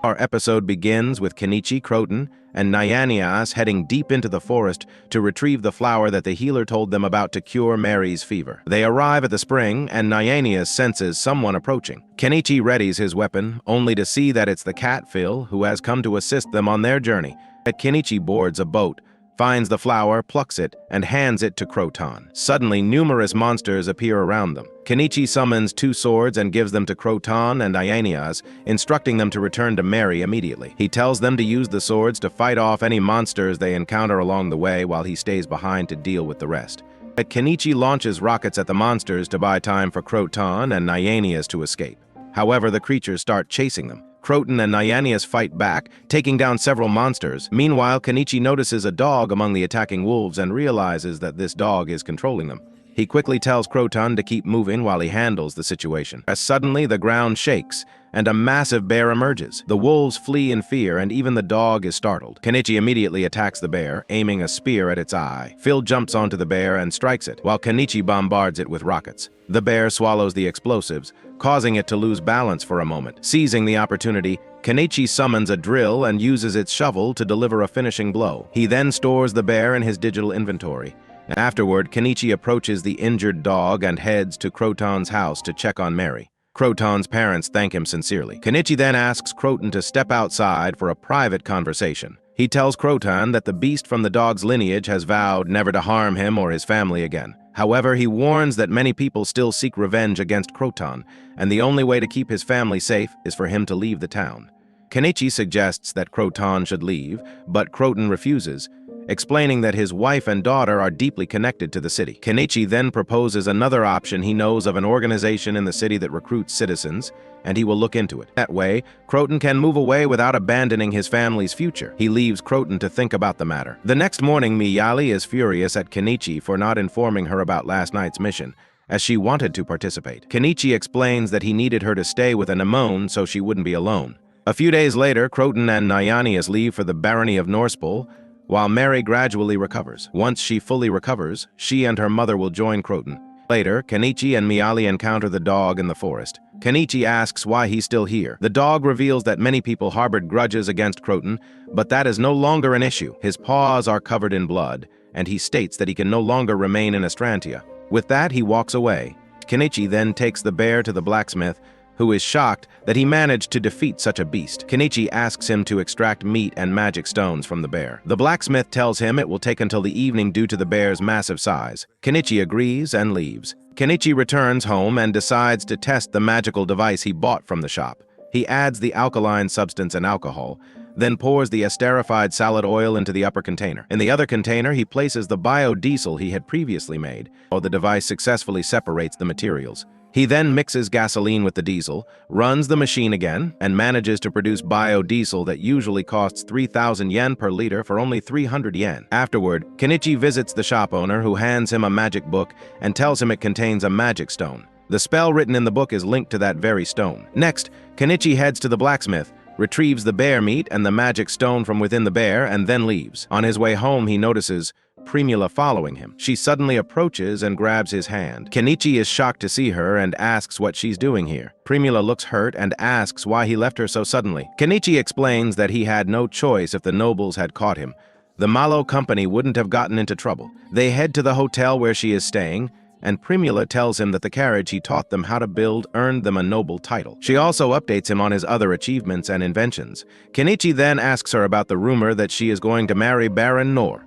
Our episode begins with Kenichi, Croton, and Nyannias heading deep into the forest to retrieve the flower that the healer told them about to cure Mary's fever. They arrive at the spring, and Nyannias senses someone approaching. Kenichi readies his weapon, only to see that it's the cat Phil, who has come to assist them on their journey. Kenichi boards a boat, finds the flower, plucks it, and hands it to Croton. Suddenly, numerous monsters appear around them. Kenichi summons 2 swords and gives them to Croton and Nyannias, instructing them to return to Mary immediately. He tells them to use the swords to fight off any monsters they encounter along the way while he stays behind to deal with the rest. Kenichi launches rockets at the monsters to buy time for Croton and Nyannias to escape. However, the creatures start chasing them. Croton and Nyannias fight back, taking down several monsters. Meanwhile, Kenichi notices a dog among the attacking wolves and realizes that this dog is controlling them. He quickly tells Croton to keep moving while he handles the situation. As suddenly, the ground shakes, and a massive bear emerges. The wolves flee in fear, and even the dog is startled. Kenichi immediately attacks the bear, aiming a spear at its eye. Phil jumps onto the bear and strikes it, while Kenichi bombards it with rockets. The bear swallows the explosives, causing it to lose balance for a moment. Seizing the opportunity, Kenichi summons a drill and uses its shovel to deliver a finishing blow. He then stores the bear in his digital inventory. Afterward, Kenichi approaches the injured dog and heads to Croton's house to check on Mary. Croton's parents thank him sincerely. Kenichi then asks Croton to step outside for a private conversation. He tells Croton that the beast from the dog's lineage has vowed never to harm him or his family again. However, he warns that many people still seek revenge against Croton, and the only way to keep his family safe is for him to leave the town. Kenichi suggests that Croton should leave, but Croton refuses, explaining that his wife and daughter are deeply connected to the city. Kenichi then proposes another option. He knows of an organization in the city that recruits citizens, and he will look into it. That way, Croton can move away without abandoning his family's future. He leaves Croton to think about the matter. The next morning, Miyali is furious at Kenichi for not informing her about last night's mission, as she wanted to participate. Kenichi explains that he needed her to stay with Anemone so she wouldn't be alone. A few days later, Croton and Nyannias leave for the barony of Norspol, while Mary gradually recovers. Once she fully recovers, she and her mother will join Croton. Later, Kenichi and Miyali encounter the dog in the forest. Kenichi asks why he's still here. The dog reveals that many people harbored grudges against Croton, but that is no longer an issue. His paws are covered in blood, and he states that he can no longer remain in Astrantia. With that, he walks away. Kenichi then takes the bear to the blacksmith, who is shocked that he managed to defeat such a beast. Kenichi asks him to extract meat and magic stones from the bear. The blacksmith tells him it will take until the evening due to the bear's massive size. Kenichi agrees and leaves. Kenichi returns home and decides to test the magical device he bought from the shop. He adds the alkaline substance and alcohol, then pours the esterified salad oil into the upper container. In the other container, he places the biodiesel he had previously made, while the device successfully separates the materials. He then mixes gasoline with the diesel, runs the machine again, and manages to produce biodiesel that usually costs 3,000 yen per liter for only 300 yen. Afterward, Kenichi visits the shop owner, who hands him a magic book and tells him it contains a magic stone. The spell written in the book is linked to that very stone. Next, Kenichi heads to the blacksmith, retrieves the bear meat and the magic stone from within the bear, and then leaves. On his way home, he notices Primula following him. She suddenly approaches and grabs his hand. Kenichi is shocked to see her and asks what she's doing here. Primula looks hurt and asks why he left her so suddenly. Kenichi explains that he had no choice if the nobles had caught him. The Malo company wouldn't have gotten into trouble. They head to the hotel where she is staying, and Primula tells him that the carriage he taught them how to build earned them a noble title. She also updates him on his other achievements and inventions. Kenichi then asks her about the rumor that she is going to marry Baron Nor.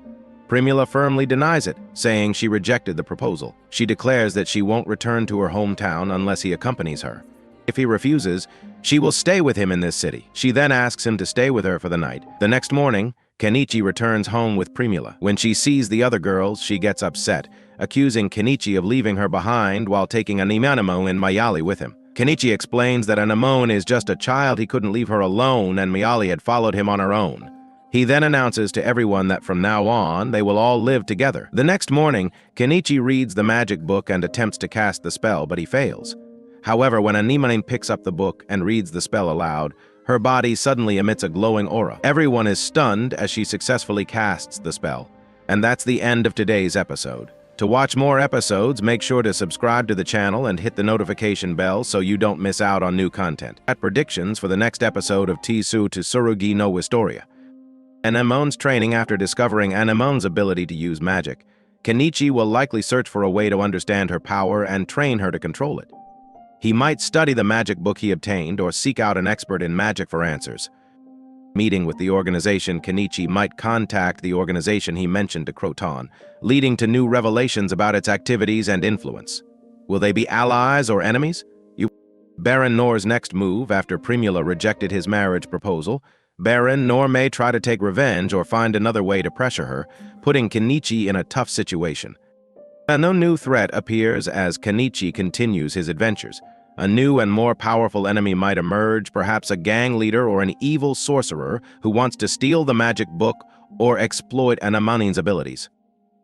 Primula firmly denies it, saying she rejected the proposal. She declares that she won't return to her hometown unless he accompanies her. If he refuses, she will stay with him in this city. She then asks him to stay with her for the night. The next morning, Kenichi returns home with Primula. When she sees the other girls, she gets upset, accusing Kenichi of leaving her behind while taking an Imanimo and Mayali with him. Kenichi explains that Anemone is just a child, he couldn't leave her alone, and Mayali had followed him on her own. He then announces to everyone that from now on, they will all live together. The next morning, Kenichi reads the magic book and attempts to cast the spell, but he fails. However, when Anemone picks up the book and reads the spell aloud, her body suddenly emits a glowing aura. Everyone is stunned as she successfully casts the spell. And that's the end of today's episode. To watch more episodes, make sure to subscribe to the channel and hit the notification bell so you don't miss out on new content. At predictions for the next episode of Tisu Tsurugi no Historia. Anemone's training. After discovering Anemone's ability to use magic, Kenichi will likely search for a way to understand her power and train her to control it. He might study the magic book he obtained or seek out an expert in magic for answers. Meeting with the organization, Kenichi might contact the organization he mentioned to Croton, leading to new revelations about its activities and influence. Will they be allies or enemies? Baron Nor's next move after Primula rejected his marriage proposal. Baron Nor may try to take revenge or find another way to pressure her, putting Kenichi in a tough situation. No new threat appears as Kenichi continues his adventures. A new and more powerful enemy might emerge, perhaps a gang leader or an evil sorcerer who wants to steal the magic book or exploit Anemone's abilities.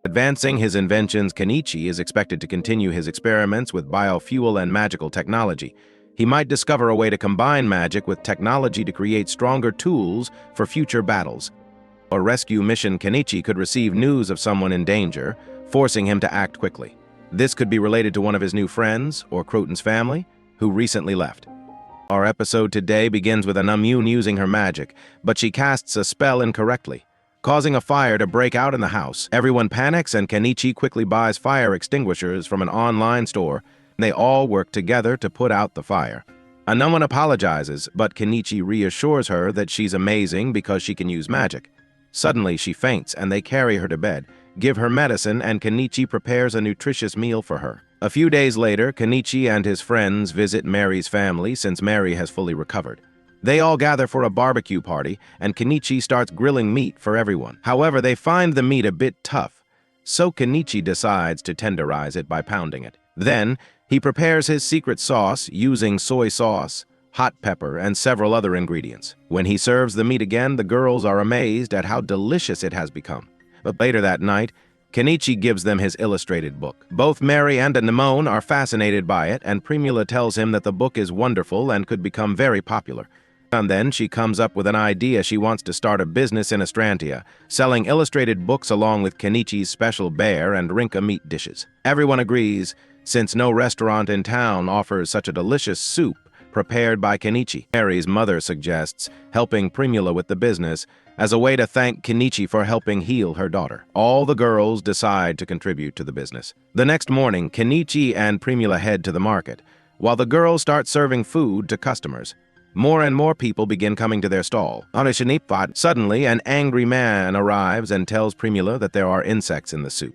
Advancing his inventions, Kenichi is expected to continue his experiments with biofuel and magical technology. He might discover a way to combine magic with technology to create stronger tools for future battles. A rescue mission, Kenichi could receive news of someone in danger, forcing him to act quickly. This could be related to one of his new friends or Croton's family, who recently left. Our episode today begins with Anemone using her magic, but she casts a spell incorrectly, causing a fire to break out in the house. Everyone panics and Kenichi quickly buys fire extinguishers from an online store. They all work together to put out the fire. Anemone apologizes, but Kenichi reassures her that she's amazing because she can use magic. Suddenly, she faints and they carry her to bed, give her medicine, and Kenichi prepares a nutritious meal for her. A few days later, Kenichi and his friends visit Mary's family since Mary has fully recovered. They all gather for a barbecue party, and Kenichi starts grilling meat for everyone. However, they find the meat a bit tough, so Kenichi decides to tenderize it by pounding it. Then, he prepares his secret sauce using soy sauce, hot pepper, and several other ingredients. When he serves the meat again, the girls are amazed at how delicious it has become. But later that night, Kenichi gives them his illustrated book. Both Mary and Anemone are fascinated by it, and Primula tells him that the book is wonderful and could become very popular. And then she comes up with an idea. She wants to start a business in Astrantia, selling illustrated books along with Kenichi's special bear and rinka meat dishes. Everyone agrees, since no restaurant in town offers such a delicious soup prepared by Kenichi. Mary's mother suggests helping Primula with the business as a way to thank Kenichi for helping heal her daughter. All the girls decide to contribute to the business. The next morning, Kenichi and Primula head to the market, while the girls start serving food to customers. More and more people begin coming to their stall. On a Shinipot, suddenly an angry man arrives and tells Primula that there are insects in the soup.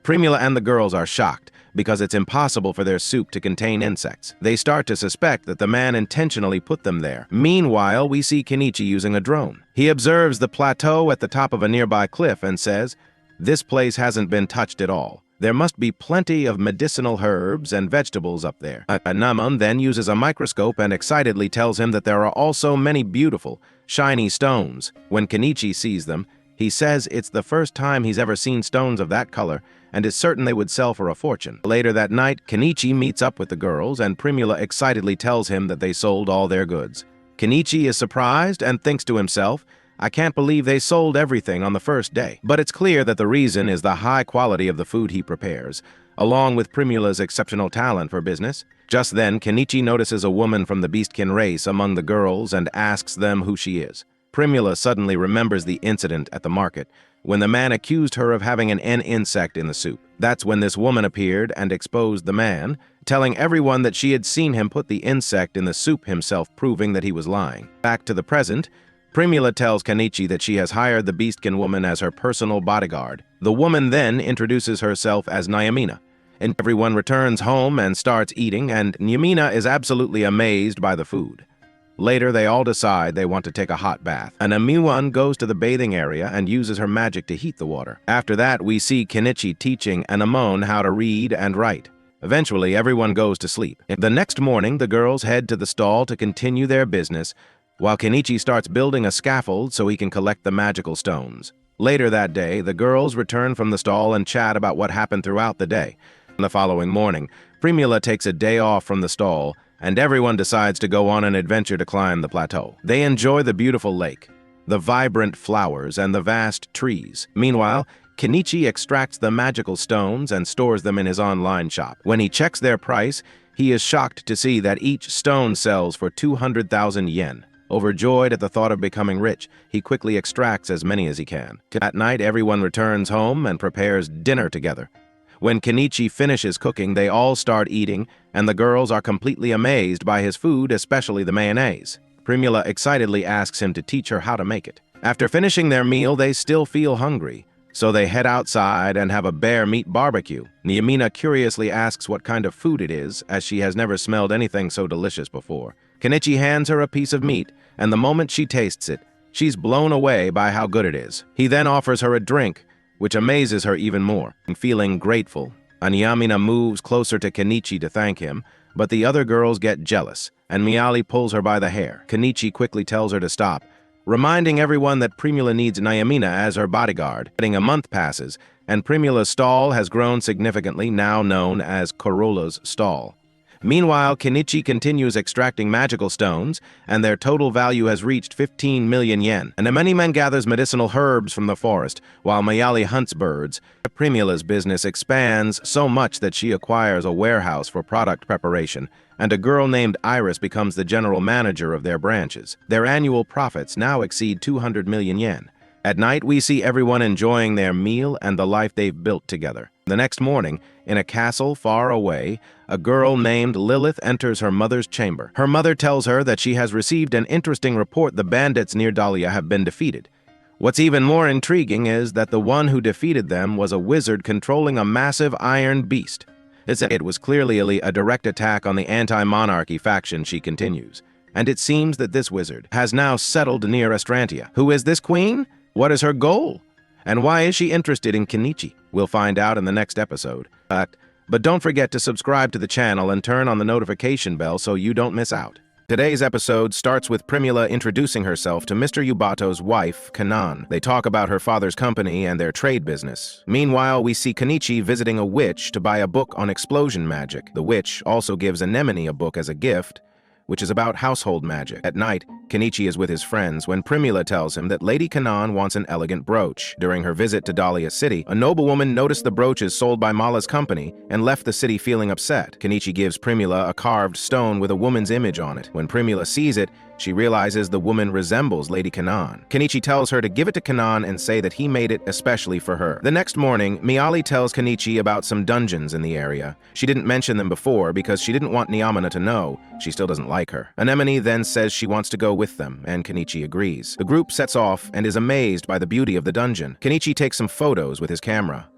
Primula and the girls are shocked because it's impossible for their soup to contain insects. They start to suspect that the man intentionally put them there. Meanwhile, we see Kenichi using a drone. He observes the plateau at the top of a nearby cliff and says, "This place hasn't been touched at all. There must be plenty of medicinal herbs and vegetables up there." Naman then uses a microscope and excitedly tells him that there are also many beautiful, shiny stones. When Kenichi sees them, he says it's the first time he's ever seen stones of that color and is certain they would sell for a fortune. Later that night, Kenichi meets up with the girls and Primula excitedly tells him that they sold all their goods. Kenichi is surprised and thinks to himself, "I can't believe they sold everything on the first day." But it's clear that the reason is the high quality of the food he prepares, along with Primula's exceptional talent for business. Just then, Kenichi notices a woman from the Beastkin race among the girls and asks them who she is. Primula suddenly remembers the incident at the market, when the man accused her of having an insect in the soup. That's when this woman appeared and exposed the man, telling everyone that she had seen him put the insect in the soup himself, proving that he was lying. Back to the present, Primula tells Kenichi that she has hired the Beastkin woman as her personal bodyguard. The woman then introduces herself as Nyamina, and everyone returns home and starts eating, and Nyamina is absolutely amazed by the food. Later, they all decide they want to take a hot bath. And Amiwan goes to the bathing area and uses her magic to heat the water. After that, we see Kenichi teaching Anamon how to read and write. Eventually, everyone goes to sleep. The next morning, the girls head to the stall to continue their business, while Kenichi starts building a scaffold so he can collect the magical stones. Later that day, the girls return from the stall and chat about what happened throughout the day. The following morning, Primula takes a day off from the stall, and everyone decides to go on an adventure to climb the plateau. They enjoy the beautiful lake, the vibrant flowers, and the vast trees. Meanwhile, Kenichi extracts the magical stones and stores them in his online shop. When he checks their price, he is shocked to see that each stone sells for 200,000 yen. Overjoyed at the thought of becoming rich, he quickly extracts as many as he can. At night, everyone returns home and prepares dinner together. When Kenichi finishes cooking, they all start eating, and the girls are completely amazed by his food, especially the mayonnaise. Primula excitedly asks him to teach her how to make it. After finishing their meal, they still feel hungry, so they head outside and have a bear meat barbecue. Nyamina curiously asks what kind of food it is, as she has never smelled anything so delicious before. Kenichi hands her a piece of meat, and the moment she tastes it, she's blown away by how good it is. He then offers her a drink, which amazes her even more. Feeling grateful, Nyamina moves closer to Kenichi to thank him, but the other girls get jealous, and Miali pulls her by the hair. Kenichi quickly tells her to stop, reminding everyone that Primula needs Nyamina as her bodyguard. A month passes, and Primula's stall has grown significantly, now known as Corolla's stall. Meanwhile, Kenichi continues extracting magical stones, and their total value has reached 15 million yen. And Ameniman gathers medicinal herbs from the forest, while Mayali hunts birds. Primula's business expands so much that she acquires a warehouse for product preparation, and a girl named Iris becomes the general manager of their branches. Their annual profits now exceed 200 million yen. At night, we see everyone enjoying their meal and the life they've built together. The next morning, in a castle far away, a girl named Lilith enters her mother's chamber. Her mother tells her that she has received an interesting report: the bandits near Dahlia have been defeated. What's even more intriguing is that the one who defeated them was a wizard controlling a massive iron beast. It was clearly a direct attack on the anti-monarchy faction, she continues. And it seems that this wizard has now settled near Astrantia. Who is this queen? What is her goal? And why is she interested in Kenichi? We'll find out in the next episode. But don't forget to subscribe to the channel and turn on the notification bell so you don't miss out. Today's episode starts with Primula introducing herself to Mr. Yubato's wife, Kanan. They talk about her father's company and their trade business. Meanwhile, we see Kenichi visiting a witch to buy a book on explosion magic. The witch also gives Anemone a book as a gift, which is about household magic. At night, Kenichi is with his friends when Primula tells him that Lady Kanan wants an elegant brooch. During her visit to Dahlia City, a noblewoman noticed the brooches sold by Mala's company and left the city feeling upset. Kenichi gives Primula a carved stone with a woman's image on it. When Primula sees it, she realizes the woman resembles Lady Kanan. Kenichi tells her to give it to Kanan and say that he made it especially for her. The next morning, Miali tells Kenichi about some dungeons in the area. She didn't mention them before because she didn't want Nyamana to know. She still doesn't like her. Anemone then says she wants to go with them, and Kenichi agrees. The group sets off and is amazed by the beauty of the dungeon. Kenichi takes some photos with his camera.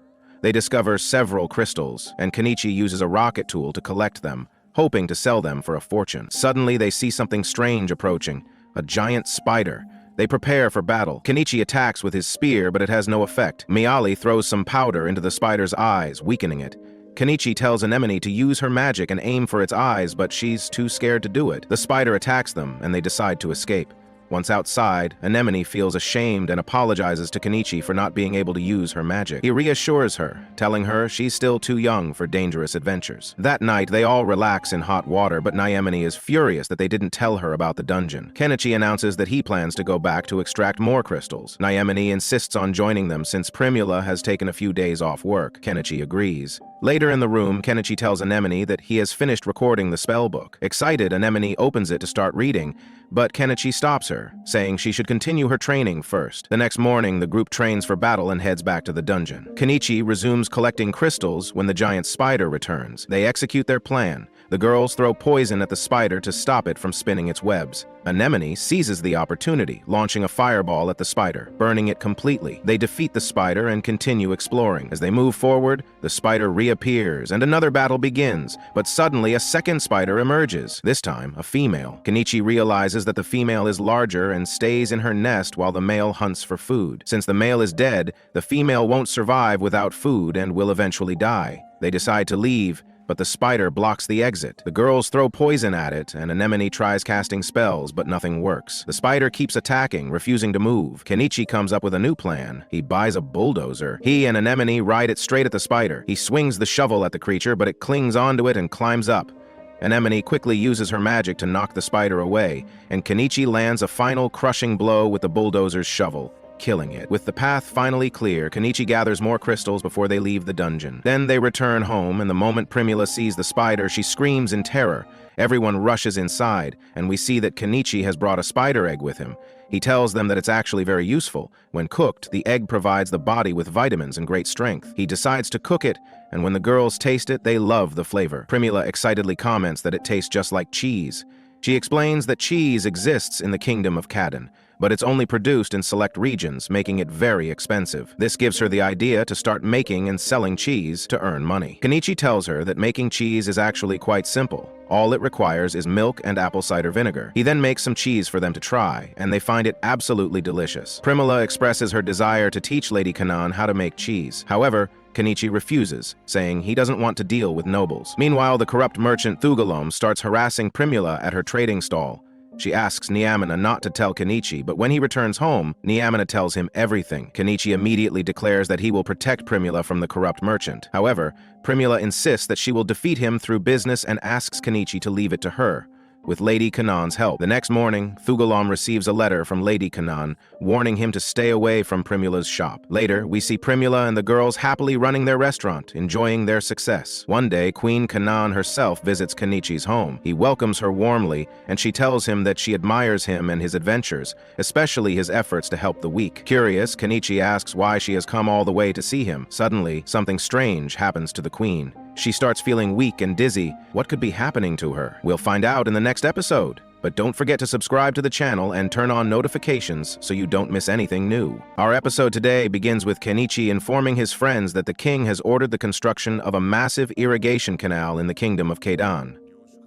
They discover several crystals, and Kenichi uses a rocket tool to collect them, hoping to sell them for a fortune. Suddenly, they see something strange approaching, a giant spider. They prepare for battle. Kenichi attacks with his spear, but it has no effect. Miali throws some powder into the spider's eyes, weakening it. Kenichi tells Anemone to use her magic and aim for its eyes, but she's too scared to do it. The spider attacks them, and they decide to escape. Once outside, Anemone feels ashamed and apologizes to Kenichi for not being able to use her magic. He reassures her, telling her she's still too young for dangerous adventures. That night, they all relax in hot water, but Nyamene is furious that they didn't tell her about the dungeon. Kenichi announces that he plans to go back to extract more crystals. Nyamene insists on joining them since Primula has taken a few days off work. Kenichi agrees. Later in the room, Kenichi tells Anemone that he has finished recording the spell book. Excited, Anemone opens it to start reading, but Kenichi stops her, saying she should continue her training first. The next morning, the group trains for battle and heads back to the dungeon. Kenichi resumes collecting crystals when the giant spider returns. They execute their plan. The girls throw poison at the spider to stop it from spinning its webs. Anemone seizes the opportunity, launching a fireball at the spider, burning it completely. They defeat the spider and continue exploring. As they move forward, the spider reappears and another battle begins, but suddenly a second spider emerges, this time a female. Kenichi realizes that the female is larger and stays in her nest while the male hunts for food. Since the male is dead, the female won't survive without food and will eventually die. They decide to leave, but the spider blocks the exit. The girls throw poison at it, and Anemone tries casting spells, but nothing works. The spider keeps attacking, refusing to move. Kenichi comes up with a new plan. He buys a bulldozer. He and Anemone ride it straight at the spider. He swings the shovel at the creature, but it clings onto it and climbs up. Anemone quickly uses her magic to knock the spider away, and Kenichi lands a final crushing blow with the bulldozer's shovel, killing it. With the path finally clear, Kenichi gathers more crystals before they leave the dungeon. Then they return home, and the moment Primula sees the spider, she screams in terror. Everyone rushes inside, and we see that Kenichi has brought a spider egg with him. He tells them that it's actually very useful. When cooked, the egg provides the body with vitamins and great strength. He decides to cook it, and when the girls taste it, they love the flavor. Primula excitedly comments that it tastes just like cheese. She explains that cheese exists in the kingdom of Kadin, but it's only produced in select regions, making it very expensive. This gives her the idea to start making and selling cheese to earn money. Kenichi tells her that making cheese is actually quite simple. All it requires is milk and apple cider vinegar. He then makes some cheese for them to try, and they find it absolutely delicious. Primula expresses her desire to teach Lady Kanan how to make cheese. However, Kenichi refuses, saying he doesn't want to deal with nobles. Meanwhile, the corrupt merchant Thugalom starts harassing Primula at her trading stall. She asks Nyamana not to tell Kenichi, but when he returns home, Nyamana tells him everything. Kenichi immediately declares that he will protect Primula from the corrupt merchant. However, Primula insists that she will defeat him through business and asks Kenichi to leave it to her, with Lady Kanan's help. The next morning, Thugalom receives a letter from Lady Kanan, warning him to stay away from Primula's shop. Later, we see Primula and the girls happily running their restaurant, enjoying their success. One day, Queen Kanan herself visits Kenichi's home. He welcomes her warmly, and she tells him that she admires him and his adventures, especially his efforts to help the weak. Curious, Kenichi asks why she has come all the way to see him. Suddenly, something strange happens to the queen. She starts feeling weak and dizzy. What could be happening to her? We'll find out in the next episode. But don't forget to subscribe to the channel and turn on notifications so you don't miss anything new. Our episode today begins with Kenichi informing his friends that the king has ordered the construction of a massive irrigation canal in the kingdom of Keidan.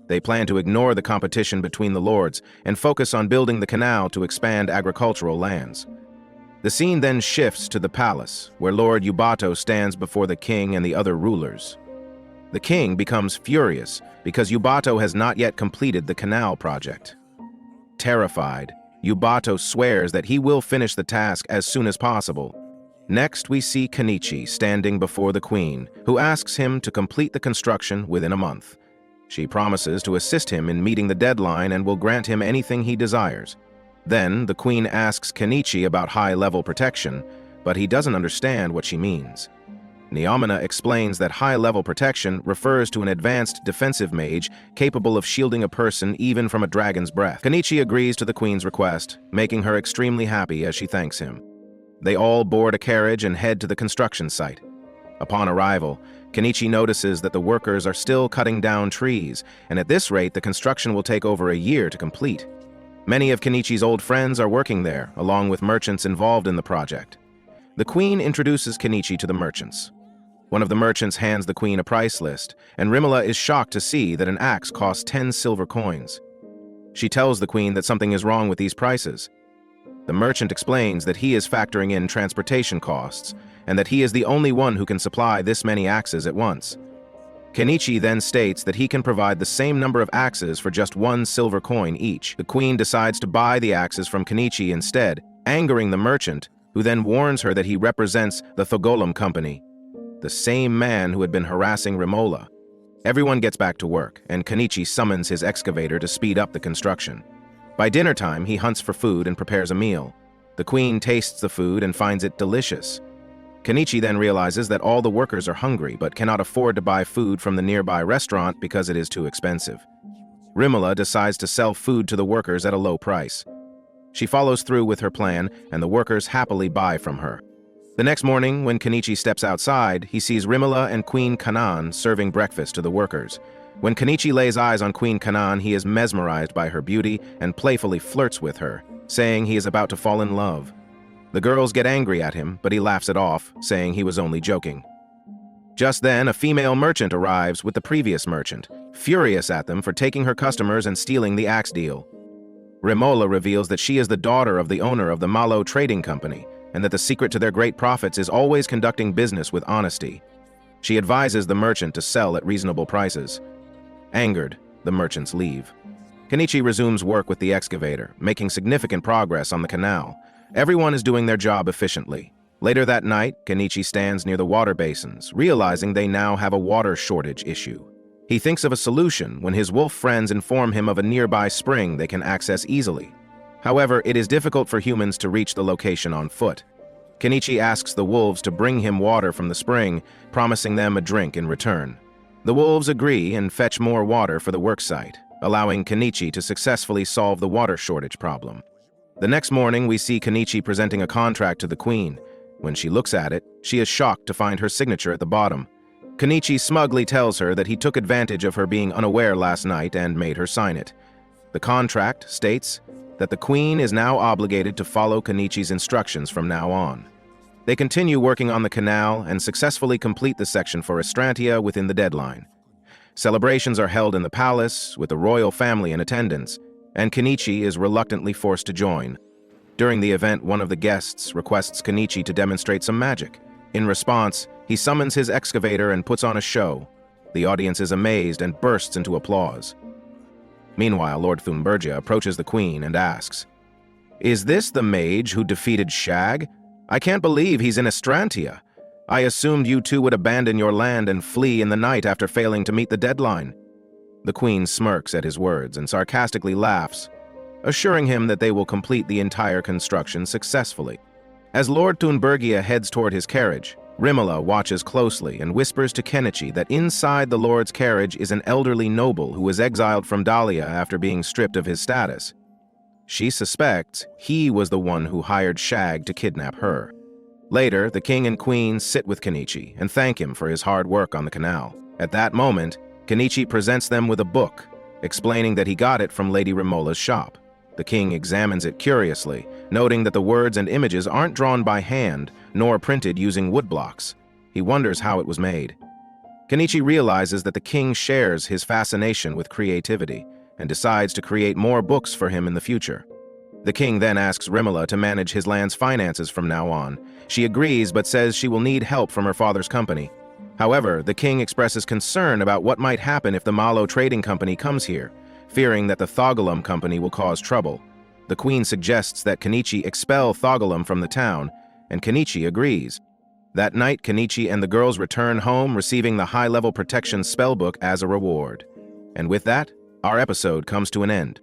They plan to ignore the competition between the lords and focus on building the canal to expand agricultural lands. The scene then shifts to the palace, where Lord Yubato stands before the king and the other rulers. The king becomes furious because Yubato has not yet completed the canal project. Terrified, Yubato swears that he will finish the task as soon as possible. Next, we see Kenichi standing before the queen, who asks him to complete the construction within a month. She promises to assist him in meeting the deadline and will grant him anything he desires. Then, the queen asks Kenichi about high-level protection, but he doesn't understand what she means. Neomina explains that high-level protection refers to an advanced defensive mage capable of shielding a person even from a dragon's breath. Kenichi agrees to the queen's request, making her extremely happy as she thanks him. They all board a carriage and head to the construction site. Upon arrival, Kenichi notices that the workers are still cutting down trees, and at this rate the construction will take over a year to complete. Many of Kenichi's old friends are working there, along with merchants involved in the project. The queen introduces Kenichi to the merchants. One of the merchants hands the queen a price list, and Rimala is shocked to see that an axe costs 10 silver coins. She tells the queen that something is wrong with these prices. The merchant explains that he is factoring in transportation costs, and that he is the only one who can supply this many axes at once. Kenichi then states that he can provide the same number of axes for just 1 silver coin each. The queen decides to buy the axes from Kenichi instead, angering the merchant, who then warns her that he represents the Thogolum company, the same man who had been harassing Rimola. Everyone gets back to work, and Kenichi summons his excavator to speed up the construction. By dinner time, he hunts for food and prepares a meal. The queen tastes the food and finds it delicious. Kenichi then realizes that all the workers are hungry but cannot afford to buy food from the nearby restaurant because it is too expensive. Rimala decides to sell food to the workers at a low price. She follows through with her plan, and the workers happily buy from her. The next morning, when Kenichi steps outside, he sees Rimala and Queen Kanan serving breakfast to the workers. When Kenichi lays eyes on Queen Kanan, he is mesmerized by her beauty and playfully flirts with her, saying he is about to fall in love. The girls get angry at him, but he laughs it off, saying he was only joking. Just then, a female merchant arrives with the previous merchant, furious at them for taking her customers and stealing the axe deal. Rimola reveals that she is the daughter of the owner of the Malo Trading Company, and that the secret to their great profits is always conducting business with honesty. She advises the merchant to sell at reasonable prices. Angered, the merchants leave. Kenichi resumes work with the excavator, making significant progress on the canal. Everyone is doing their job efficiently. Later that night, Kenichi stands near the water basins, realizing they now have a water shortage issue. He thinks of a solution when his wolf friends inform him of a nearby spring they can access easily. However, it is difficult for humans to reach the location on foot. Kenichi asks the wolves to bring him water from the spring, promising them a drink in return. The wolves agree and fetch more water for the worksite, allowing Kenichi to successfully solve the water shortage problem. The next morning, we see Kenichi presenting a contract to the queen. When she looks at it, she is shocked to find her signature at the bottom. Kenichi smugly tells her that he took advantage of her being unaware last night and made her sign it. The contract states that the queen is now obligated to follow Kenichi's instructions from now on. They continue working on the canal and successfully complete the section for Estrantia within the deadline. Celebrations are held in the palace, with the royal family in attendance, and Kenichi is reluctantly forced to join. During the event, one of the guests requests Kenichi to demonstrate some magic. In response, he summons his excavator and puts on a show. The audience is amazed and bursts into applause. Meanwhile, Lord Thunbergia approaches the queen and asks, "Is this the mage who defeated Shag? I can't believe he's in Estrantia. I assumed you two would abandon your land and flee in the night after failing to meet the deadline." The queen smirks at his words and sarcastically laughs, assuring him that they will complete the entire construction successfully. As Lord Thunbergia heads toward his carriage, Rimala watches closely and whispers to Kenichi that inside the Lord's carriage is an elderly noble who was exiled from Dahlia after being stripped of his status. She suspects he was the one who hired Shag to kidnap her. Later, the king and queen sit with Kenichi and thank him for his hard work on the canal. At that moment, Kenichi presents them with a book, explaining that he got it from Lady Rimola's shop. The king examines it curiously, noting that the words and images aren't drawn by hand, nor printed using woodblocks. He wonders how it was made. Kenichi realizes that the king shares his fascination with creativity, and decides to create more books for him in the future. The king then asks Rimala to manage his land's finances from now on. She agrees, but says she will need help from her father's company. However, the king expresses concern about what might happen if the Malo Trading Company comes here, fearing that the Thogolum Company will cause trouble. The queen suggests that Kenichi expel Thogolum from the town, and Kenichi agrees. That night, Kenichi and the girls return home, receiving the high-level protection spellbook as a reward. And with that, our episode comes to an end.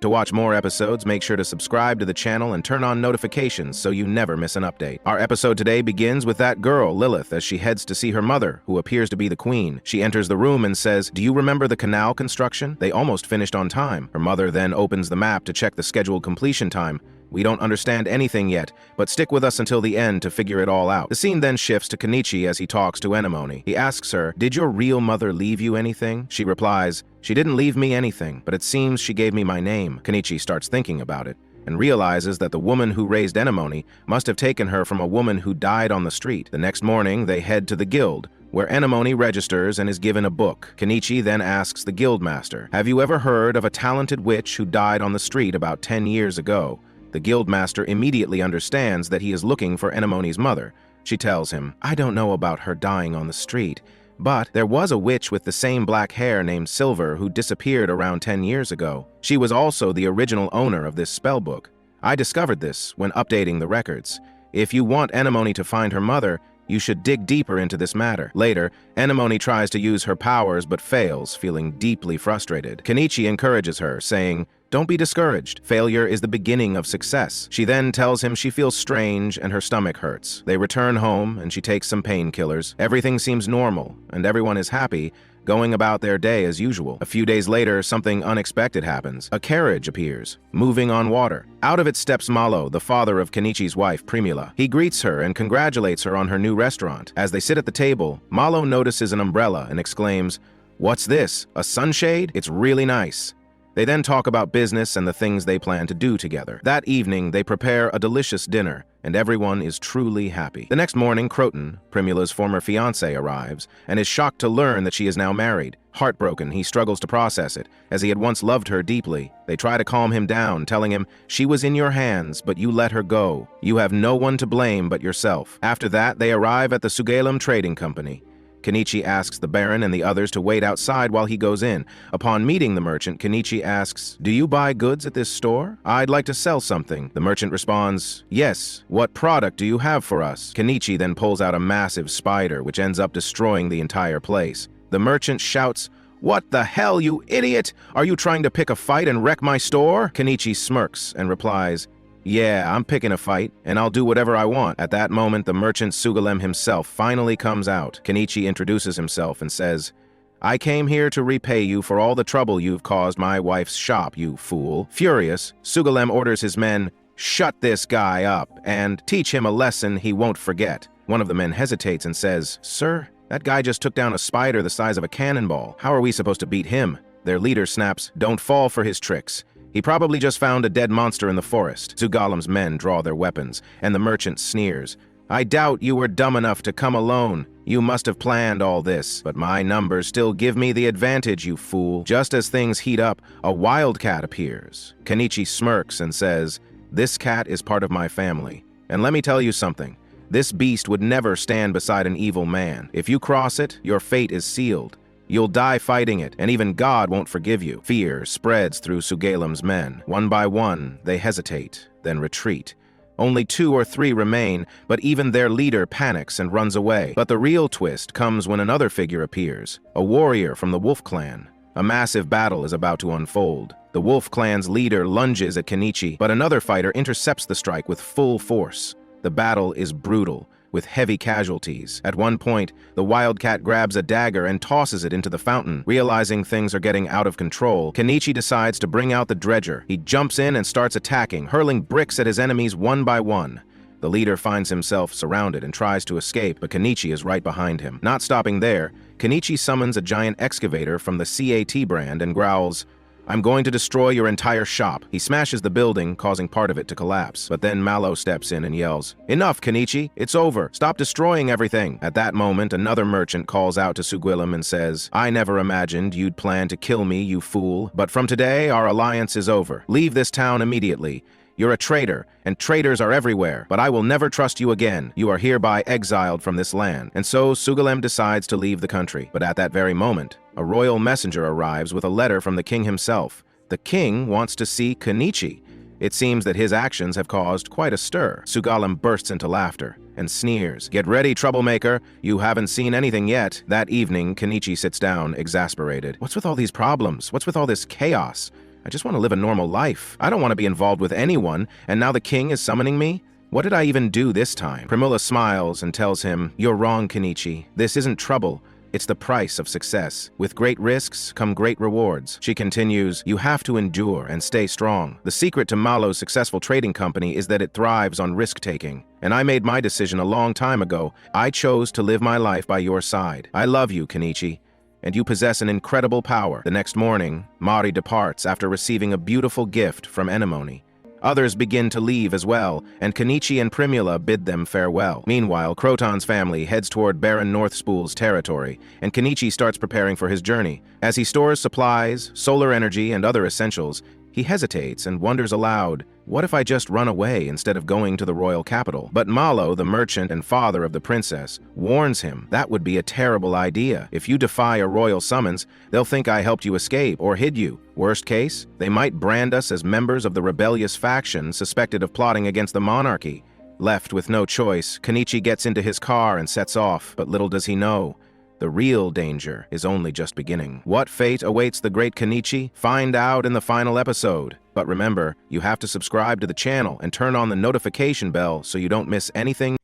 To watch more episodes, make sure to subscribe to the channel and turn on notifications so you never miss an update. Our episode today begins with that girl, Lilith, as she heads to see her mother, who appears to be the queen. She enters the room and says, "Do you remember the canal construction? They almost finished on time." Her mother then opens the map to check the scheduled completion time. We don't understand anything yet, but stick with us until the end to figure it all out. The scene then shifts to Kenichi as he talks to Anemone. He asks her, "Did your real mother leave you anything?" She replies, "She didn't leave me anything, but it seems she gave me my name." Kenichi starts thinking about it and realizes that the woman who raised Anemone must have taken her from a woman who died on the street. The next morning, they head to the guild, where Anemone registers and is given a book. Kenichi then asks the guildmaster, "Have you ever heard of a talented witch who died on the street about 10 years ago?" The guildmaster immediately understands that he is looking for Anemone's mother. She tells him, "I don't know about her dying on the street, but there was a witch with the same black hair named Silver who disappeared around 10 years ago. She was also the original owner of this spellbook. I discovered this when updating the records. If you want Anemone to find her mother, you should dig deeper into this matter." Later, Anemone tries to use her powers but fails, feeling deeply frustrated. Kenichi encourages her, saying, "Don't be discouraged. Failure is the beginning of success." She then tells him she feels strange and her stomach hurts. They return home and she takes some painkillers. Everything seems normal and everyone is happy, going about their day as usual. A few days later, something unexpected happens. A carriage appears, moving on water. Out of it steps Malo, the father of Kenichi's wife, Primula. He greets her and congratulates her on her new restaurant. As they sit at the table, Malo notices an umbrella and exclaims, "What's this? A sunshade? It's really nice." They then talk about business and the things they plan to do together. That evening, they prepare a delicious dinner, and everyone is truly happy. The next morning, Croton, Primula's former fiancé, arrives and is shocked to learn that she is now married. Heartbroken, he struggles to process it, as he had once loved her deeply. They try to calm him down, telling him, "She was in your hands, but you let her go. You have no one to blame but yourself." After that, they arrive at the Sugalem Trading Company. Kenichi asks the Baron and the others to wait outside while he goes in. Upon meeting the merchant, Kenichi asks, "Do you buy goods at this store? I'd like to sell something." The merchant responds, "Yes. What product do you have for us?" Kenichi then pulls out a massive spider, which ends up destroying the entire place. The merchant shouts, "What the hell, you idiot? Are you trying to pick a fight and wreck my store?" Kenichi smirks and replies, "Yeah, I'm picking a fight, and I'll do whatever I want." At that moment, the merchant Sugalem himself finally comes out. Kenichi introduces himself and says, "I came here to repay you for all the trouble you've caused my wife's shop, you fool." Furious, Sugalem orders his men, "Shut this guy up and teach him a lesson he won't forget." One of the men hesitates and says, "Sir, that guy just took down a spider the size of a cannonball. How are we supposed to beat him?" Their leader snaps, "Don't fall for his tricks. He probably just found a dead monster in the forest." Sugalem's men draw their weapons, and the merchant sneers, "I doubt you were dumb enough to come alone. You must have planned all this. But my numbers still give me the advantage, you fool." Just as things heat up, a wildcat appears. Kenichi smirks and says, "This cat is part of my family. And let me tell you something. This beast would never stand beside an evil man. If you cross it, your fate is sealed. You'll die fighting it, and even God won't forgive you." Fear spreads through Sugalem's men. One by one, they hesitate, then retreat. Only 2 or 3 remain, but even their leader panics and runs away. But the real twist comes when another figure appears, a warrior from the Wolf Clan. A massive battle is about to unfold. The Wolf Clan's leader lunges at Kenichi, but another fighter intercepts the strike with full force. The battle is brutal, with heavy casualties. At one point, the wildcat grabs a dagger and tosses it into the fountain. Realizing things are getting out of control, Kenichi decides to bring out the dredger. He jumps in and starts attacking, hurling bricks at his enemies one by one. The leader finds himself surrounded and tries to escape, but Kenichi is right behind him. Not stopping there, Kenichi summons a giant excavator from the CAT brand and growls, "I'm going to destroy your entire shop." He smashes the building, causing part of it to collapse. But then Malo steps in and yells, "Enough, Kenichi! It's over! Stop destroying everything!" At that moment, another merchant calls out to Sugalem and says, "I never imagined you'd plan to kill me, you fool. But from today, our alliance is over. Leave this town immediately. You're a traitor, and traitors are everywhere, but I will never trust you again. You are hereby exiled from this land." And so Sugalem decides to leave the country. But at that very moment, a royal messenger arrives with a letter from the king himself. The king wants to see Kenichi. It seems that his actions have caused quite a stir. Sugalam bursts into laughter and sneers. "Get ready, troublemaker. You haven't seen anything yet." That evening, Kenichi sits down, exasperated. "What's with all these problems? What's with all this chaos? I just want to live a normal life. I don't want to be involved with anyone, and now the king is summoning me? What did I even do this time?" Primula smiles and tells him, "You're wrong, Kenichi. This isn't trouble. It's the price of success. With great risks come great rewards." She continues, "You have to endure and stay strong. The secret to Malo's successful trading company is that it thrives on risk-taking. And I made my decision a long time ago. I chose to live my life by your side. I love you, Kenichi, and you possess an incredible power." The next morning, Mari departs after receiving a beautiful gift from Anemone. Others begin to leave as well, and Kenichi and Primula bid them farewell. Meanwhile, Croton's family heads toward Baron Northspool's territory, and Kenichi starts preparing for his journey. As he stores supplies, solar energy, and other essentials, he hesitates and wonders aloud, what if I just run away instead of going to the royal capital? But Malo, the merchant and father of the princess, warns him that would be a terrible idea. If you defy a royal summons, they'll think I helped you escape or hid you. Worst case, they might brand us as members of the rebellious faction suspected of plotting against the monarchy. Left with no choice, Kenichi gets into his car and sets off, but little does he know, the real danger is only just beginning. What fate awaits the great Kenichi? Find out in the final episode. But remember, you have to subscribe to the channel and turn on the notification bell so you don't miss anything.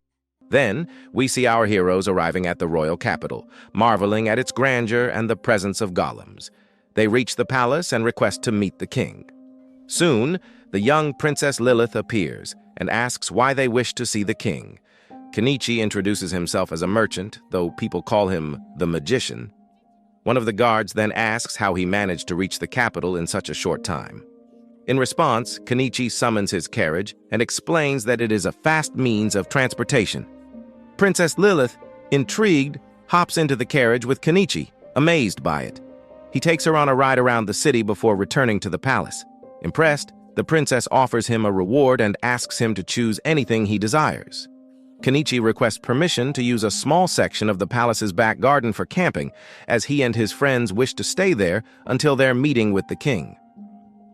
Then, we see our heroes arriving at the royal capital, marveling at its grandeur and the presence of golems. They reach the palace and request to meet the king. Soon, the young Princess Lilith appears and asks why they wish to see the king. Kenichi introduces himself as a merchant, though people call him the magician. One of the guards then asks how he managed to reach the capital in such a short time. In response, Kenichi summons his carriage and explains that it is a fast means of transportation. Princess Lilith, intrigued, hops into the carriage with Kenichi, amazed by it. He takes her on a ride around the city before returning to the palace. Impressed, the princess offers him a reward and asks him to choose anything he desires. Kenichi requests permission to use a small section of the palace's back garden for camping, as he and his friends wish to stay there until their meeting with the king.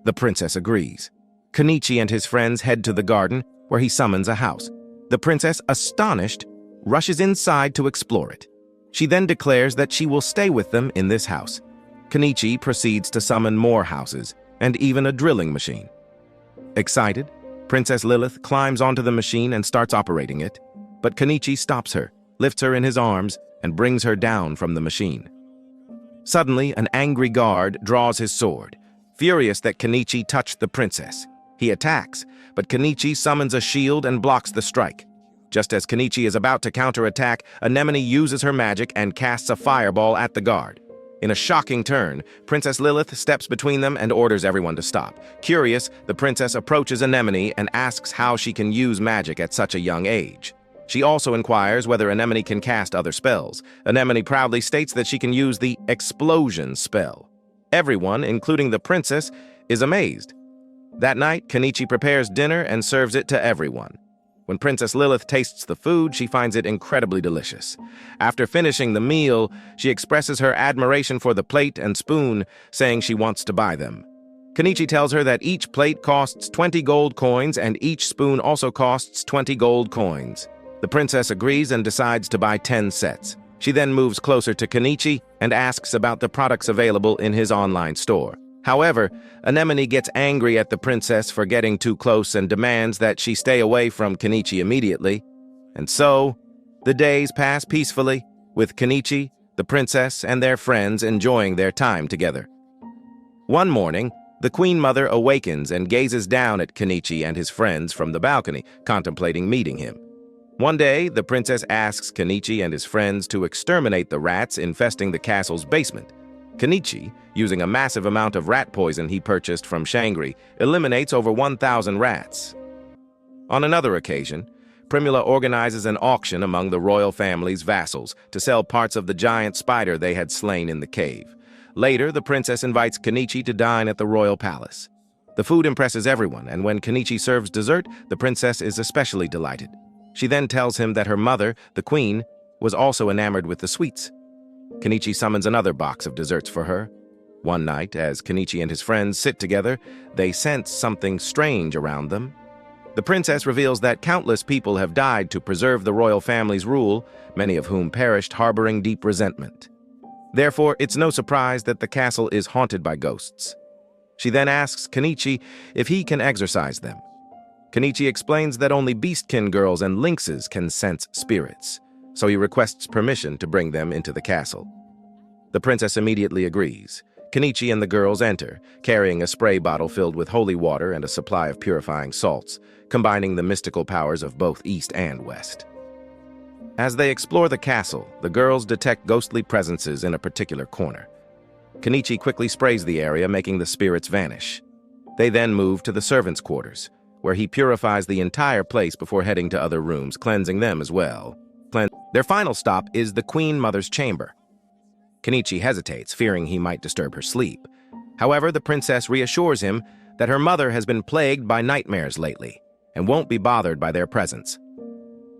The princess agrees. Kenichi and his friends head to the garden, where he summons a house. The princess, astonished, rushes inside to explore it. She then declares that she will stay with them in this house. Kenichi proceeds to summon more houses, and even a drilling machine. Excited, Princess Lilith climbs onto the machine and starts operating it. But Kenichi stops her, lifts her in his arms, and brings her down from the machine. Suddenly, an angry guard draws his sword, furious that Kenichi touched the princess. He attacks, but Kenichi summons a shield and blocks the strike. Just as Kenichi is about to counterattack, Anemone uses her magic and casts a fireball at the guard. In a shocking turn, Princess Lilith steps between them and orders everyone to stop. Curious, the princess approaches Anemone and asks how she can use magic at such a young age. She also inquires whether Anemone can cast other spells. Anemone proudly states that she can use the explosion spell. Everyone, including the princess, is amazed. That night, Kenichi prepares dinner and serves it to everyone. When Princess Lilith tastes the food, she finds it incredibly delicious. After finishing the meal, she expresses her admiration for the plate and spoon, saying she wants to buy them. Kenichi tells her that each plate costs 20 gold coins and each spoon also costs 20 gold coins. The princess agrees and decides to buy 10 sets. She then moves closer to Kenichi and asks about the products available in his online store. However, Anemone gets angry at the princess for getting too close and demands that she stay away from Kenichi immediately. And so, the days pass peacefully, with Kenichi, the princess, and their friends enjoying their time together. One morning, the Queen Mother awakens and gazes down at Kenichi and his friends from the balcony, contemplating meeting him. One day, the princess asks Kenichi and his friends to exterminate the rats infesting the castle's basement. Kenichi, using a massive amount of rat poison he purchased from Shangri, eliminates over 1,000 rats. On another occasion, Primula organizes an auction among the royal family's vassals to sell parts of the giant spider they had slain in the cave. Later, the princess invites Kenichi to dine at the royal palace. The food impresses everyone, and when Kenichi serves dessert, the princess is especially delighted. She then tells him that her mother, the queen, was also enamored with the sweets. Kenichi summons another box of desserts for her. One night, as Kenichi and his friends sit together, they sense something strange around them. The princess reveals that countless people have died to preserve the royal family's rule, many of whom perished harboring deep resentment. Therefore, it's no surprise that the castle is haunted by ghosts. She then asks Kenichi if he can exorcise them. Kenichi explains that only beastkin girls and lynxes can sense spirits, so he requests permission to bring them into the castle. The princess immediately agrees. Kenichi and the girls enter, carrying a spray bottle filled with holy water and a supply of purifying salts, combining the mystical powers of both East and West. As they explore the castle, the girls detect ghostly presences in a particular corner. Kenichi quickly sprays the area, making the spirits vanish. They then move to the servants' quarters, where he purifies the entire place before heading to other rooms, cleansing them as well. Their final stop is the Queen Mother's chamber. Kenichi hesitates, fearing he might disturb her sleep. However, the princess reassures him that her mother has been plagued by nightmares lately and won't be bothered by their presence.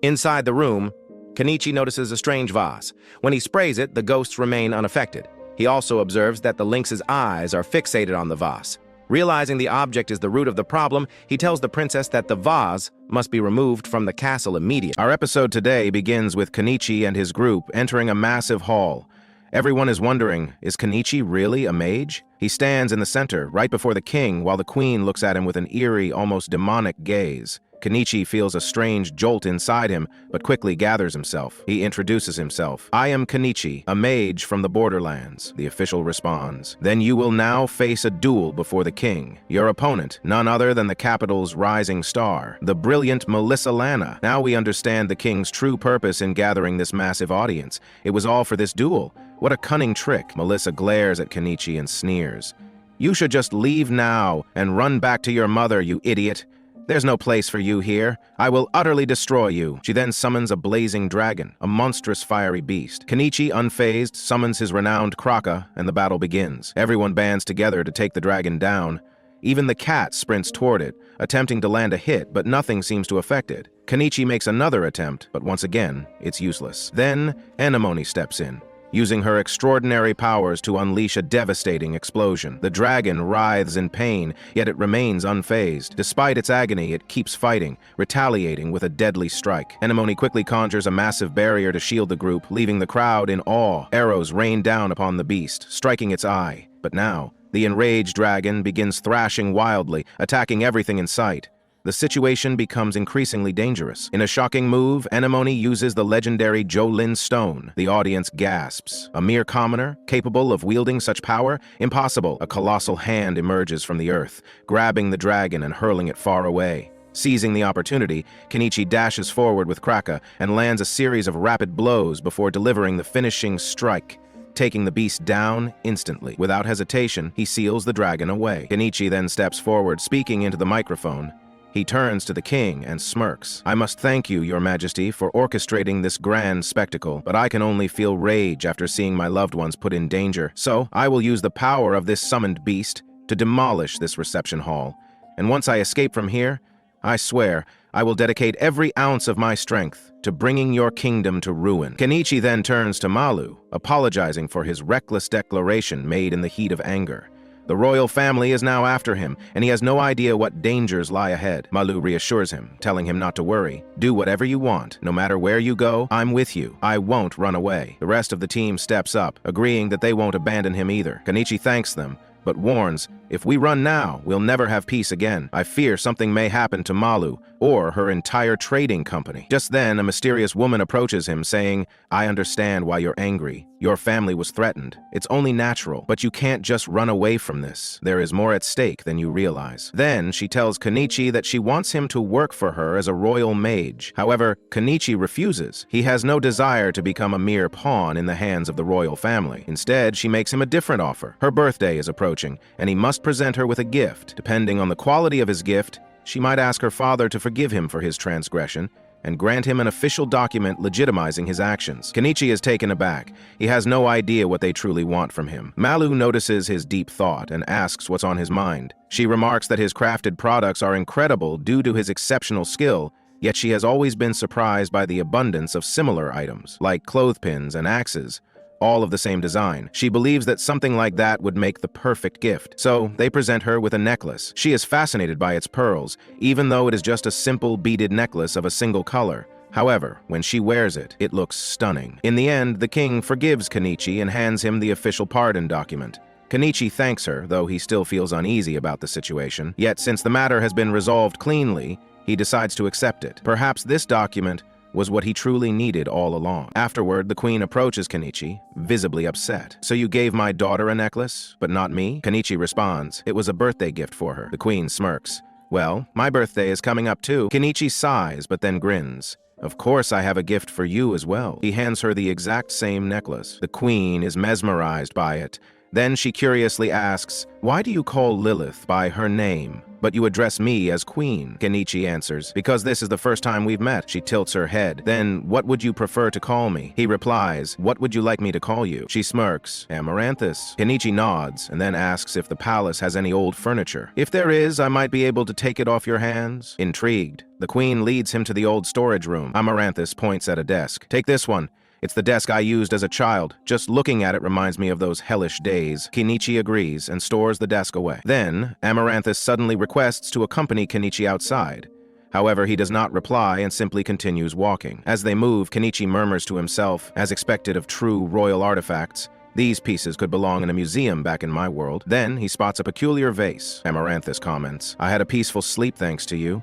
Inside the room, Kenichi notices a strange vase. When he sprays it, the ghosts remain unaffected. He also observes that the lynx's eyes are fixated on the vase. Realizing the object is the root of the problem, he tells the princess that the vase must be removed from the castle immediately. Our episode today begins with Kenichi and his group entering a massive hall. Everyone is wondering, is Kenichi really a mage? He stands in the center, right before the king, while the queen looks at him with an eerie, almost demonic gaze. Kenichi feels a strange jolt inside him, but quickly gathers himself. He introduces himself. "I am Kenichi, a mage from the borderlands," the official responds. "Then you will now face a duel before the king. Your opponent, none other than the capital's rising star, the brilliant Melissa Lana." Now we understand the king's true purpose in gathering this massive audience. It was all for this duel. What a cunning trick. Melissa glares at Kenichi and sneers. "You should just leave now and run back to your mother, you idiot. There's no place for you here. I will utterly destroy you." She then summons a blazing dragon, a monstrous fiery beast. Kenichi, unfazed, summons his renowned Kraka, and the battle begins. Everyone bands together to take the dragon down. Even the cat sprints toward it, attempting to land a hit, but nothing seems to affect it. Kenichi makes another attempt, but once again, it's useless. Then, Anemone steps in, using her extraordinary powers to unleash a devastating explosion. The dragon writhes in pain, yet it remains unfazed. Despite its agony, it keeps fighting, retaliating with a deadly strike. Anemone quickly conjures a massive barrier to shield the group, leaving the crowd in awe. Arrows rain down upon the beast, striking its eye. But now, the enraged dragon begins thrashing wildly, attacking everything in sight. The situation becomes increasingly dangerous. In a shocking move, Anemone uses the legendary Jolin Stone. The audience gasps. A mere commoner, capable of wielding such power? Impossible. A colossal hand emerges from the earth, grabbing the dragon and hurling it far away. Seizing the opportunity, Kenichi dashes forward with Kraka and lands a series of rapid blows before delivering the finishing strike, taking the beast down instantly. Without hesitation, he seals the dragon away. Kenichi then steps forward, speaking into the microphone. He turns to the king and smirks. "I must thank you, your majesty, for orchestrating this grand spectacle, but I can only feel rage after seeing my loved ones put in danger. So, I will use the power of this summoned beast to demolish this reception hall. And once I escape from here, I swear, I will dedicate every ounce of my strength to bringing your kingdom to ruin." Kenichi then turns to Malu, apologizing for his reckless declaration made in the heat of anger. The royal family is now after him, and he has no idea what dangers lie ahead. Malu reassures him, telling him not to worry. "Do whatever you want. No matter where you go, I'm with you. I won't run away." The rest of the team steps up, agreeing that they won't abandon him either. Kenichi thanks them, but warns, "If we run now, we'll never have peace again. I fear something may happen to Malu or her entire trading company." Just then, a mysterious woman approaches him, saying, "I understand why you're angry. Your family was threatened. It's only natural, but you can't just run away from this. There is more at stake than you realize." Then she tells Kenichi that she wants him to work for her as a royal mage. However, Kenichi refuses. He has no desire to become a mere pawn in the hands of the royal family. Instead, she makes him a different offer. Her birthday is approaching, and he must present her with a gift. Depending on the quality of his gift, she might ask her father to forgive him for his transgression and grant him an official document legitimizing his actions. Kenichi is taken aback. He has no idea what they truly want from him. Malu notices his deep thought and asks what's on his mind. She remarks that his crafted products are incredible due to his exceptional skill, yet she has always been surprised by the abundance of similar items, like clothespins and axes, all of the same design. She believes that something like that would make the perfect gift. So they present her with a necklace. She is fascinated by its pearls, even though it is just a simple beaded necklace of a single color. However, when she wears it, it looks stunning. In the end, the king forgives Kenichi and hands him the official pardon document. Kenichi thanks her, though he still feels uneasy about the situation. Yet, since the matter has been resolved cleanly, he decides to accept it. Perhaps this document was what he truly needed all along. Afterward, the queen approaches Kenichi, visibly upset. "So you gave my daughter a necklace, but not me?" Kenichi responds, "It was a birthday gift for her." The queen smirks. "Well, my birthday is coming up too." Kenichi sighs, but then grins. "Of course I have a gift for you as well." He hands her the exact same necklace. The queen is mesmerized by it. Then she curiously asks, "Why do you call Lilith by her name, but you address me as queen?" Kenichi answers, "Because this is the first time we've met." She tilts her head. "Then what would you prefer to call me?" He replies, "What would you like me to call you?" She smirks, "Amaranthus." Kenichi nods and then asks if the palace has any old furniture. "If there is, I might be able to take it off your hands." Intrigued, the queen leads him to the old storage room. Amaranthus points at a desk. "Take this one. It's the desk I used as a child. Just looking at it reminds me of those hellish days." Kenichi agrees and stores the desk away. Then, Amaranthus suddenly requests to accompany Kenichi outside. However, he does not reply and simply continues walking. As they move, Kenichi murmurs to himself, as expected of true royal artifacts, "These pieces could belong in a museum back in my world." Then, he spots a peculiar vase. Amaranthus comments, "I had a peaceful sleep thanks to you.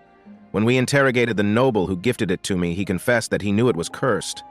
When we interrogated the noble who gifted it to me, he confessed that he knew it was cursed.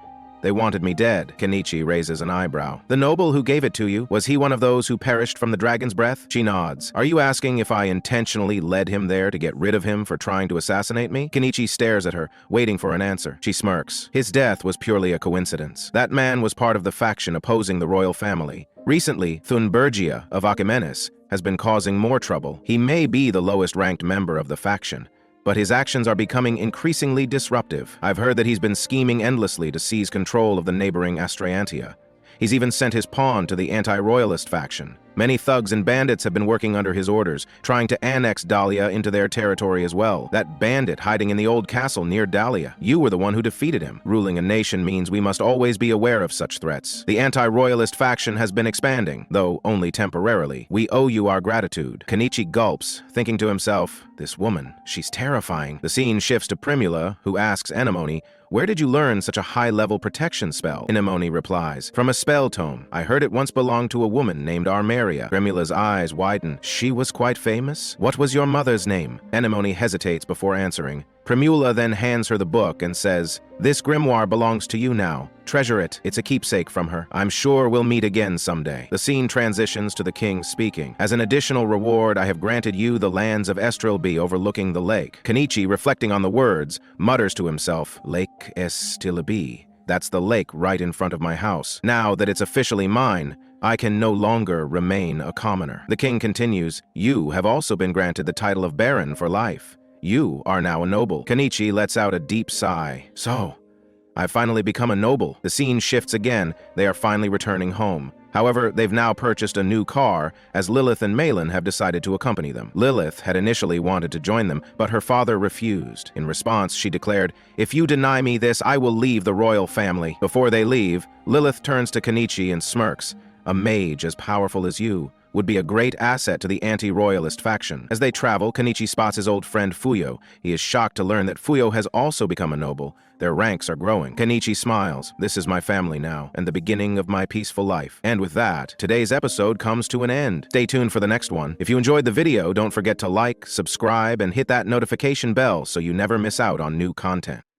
They wanted me dead." Kenichi raises an eyebrow. "The noble who gave it to you, was he one of those who perished from the dragon's breath?" She nods. "Are you asking if I intentionally led him there to get rid of him for trying to assassinate me?" Kenichi stares at her, waiting for an answer. She smirks. "His death was purely a coincidence. That man was part of the faction opposing the royal family. Recently, Thunbergia of Achaemenes has been causing more trouble. He may be the lowest-ranked member of the faction, but his actions are becoming increasingly disruptive. I've heard that he's been scheming endlessly to seize control of the neighboring Astraeantia. He's even sent his pawn to the anti-royalist faction. Many thugs and bandits have been working under his orders, trying to annex Dahlia into their territory as well. That bandit hiding in the old castle near Dahlia. You were the one who defeated him. Ruling a nation means we must always be aware of such threats. The anti-royalist faction has been expanding, though only temporarily. We owe you our gratitude." Kenichi gulps, thinking to himself, "This woman, she's terrifying." The scene shifts to Primula, who asks Anemone, "Where did you learn such a high-level protection spell?" Anemone replies, "From a spell tome. I heard it once belonged to a woman named Armeria." Primula's eyes widen. "She was quite famous? What was your mother's name?" Anemone hesitates before answering. Primula then hands her the book and says, "This grimoire belongs to you now. Treasure it. It's a keepsake from her. I'm sure we'll meet again someday." The scene transitions to the king speaking. "As an additional reward, I have granted you the lands of Estrilby overlooking the lake." Kenichi, reflecting on the words, mutters to himself, "Lake Estrilby. That's the lake right in front of my house. Now that it's officially mine, I can no longer remain a commoner." The king continues, "You have also been granted the title of Baron for life. You are now a noble." Kenichi lets out a deep sigh. "So, I've finally become a noble." The scene shifts again. They are finally returning home. However, they've now purchased a new car, as Lilith and Malin have decided to accompany them. Lilith had initially wanted to join them, but her father refused. In response, she declared, "If you deny me this, I will leave the royal family." Before they leave, Lilith turns to Kenichi and smirks. "A mage as powerful as you would be a great asset to the anti-royalist faction." As they travel, Kenichi spots his old friend Fuyo. He is shocked to learn that Fuyo has also become a noble. Their ranks are growing. Kenichi smiles. "This is my family now, and the beginning of my peaceful life." And with that, today's episode comes to an end. Stay tuned for the next one. If you enjoyed the video, don't forget to like, subscribe, and hit that notification bell so you never miss out on new content.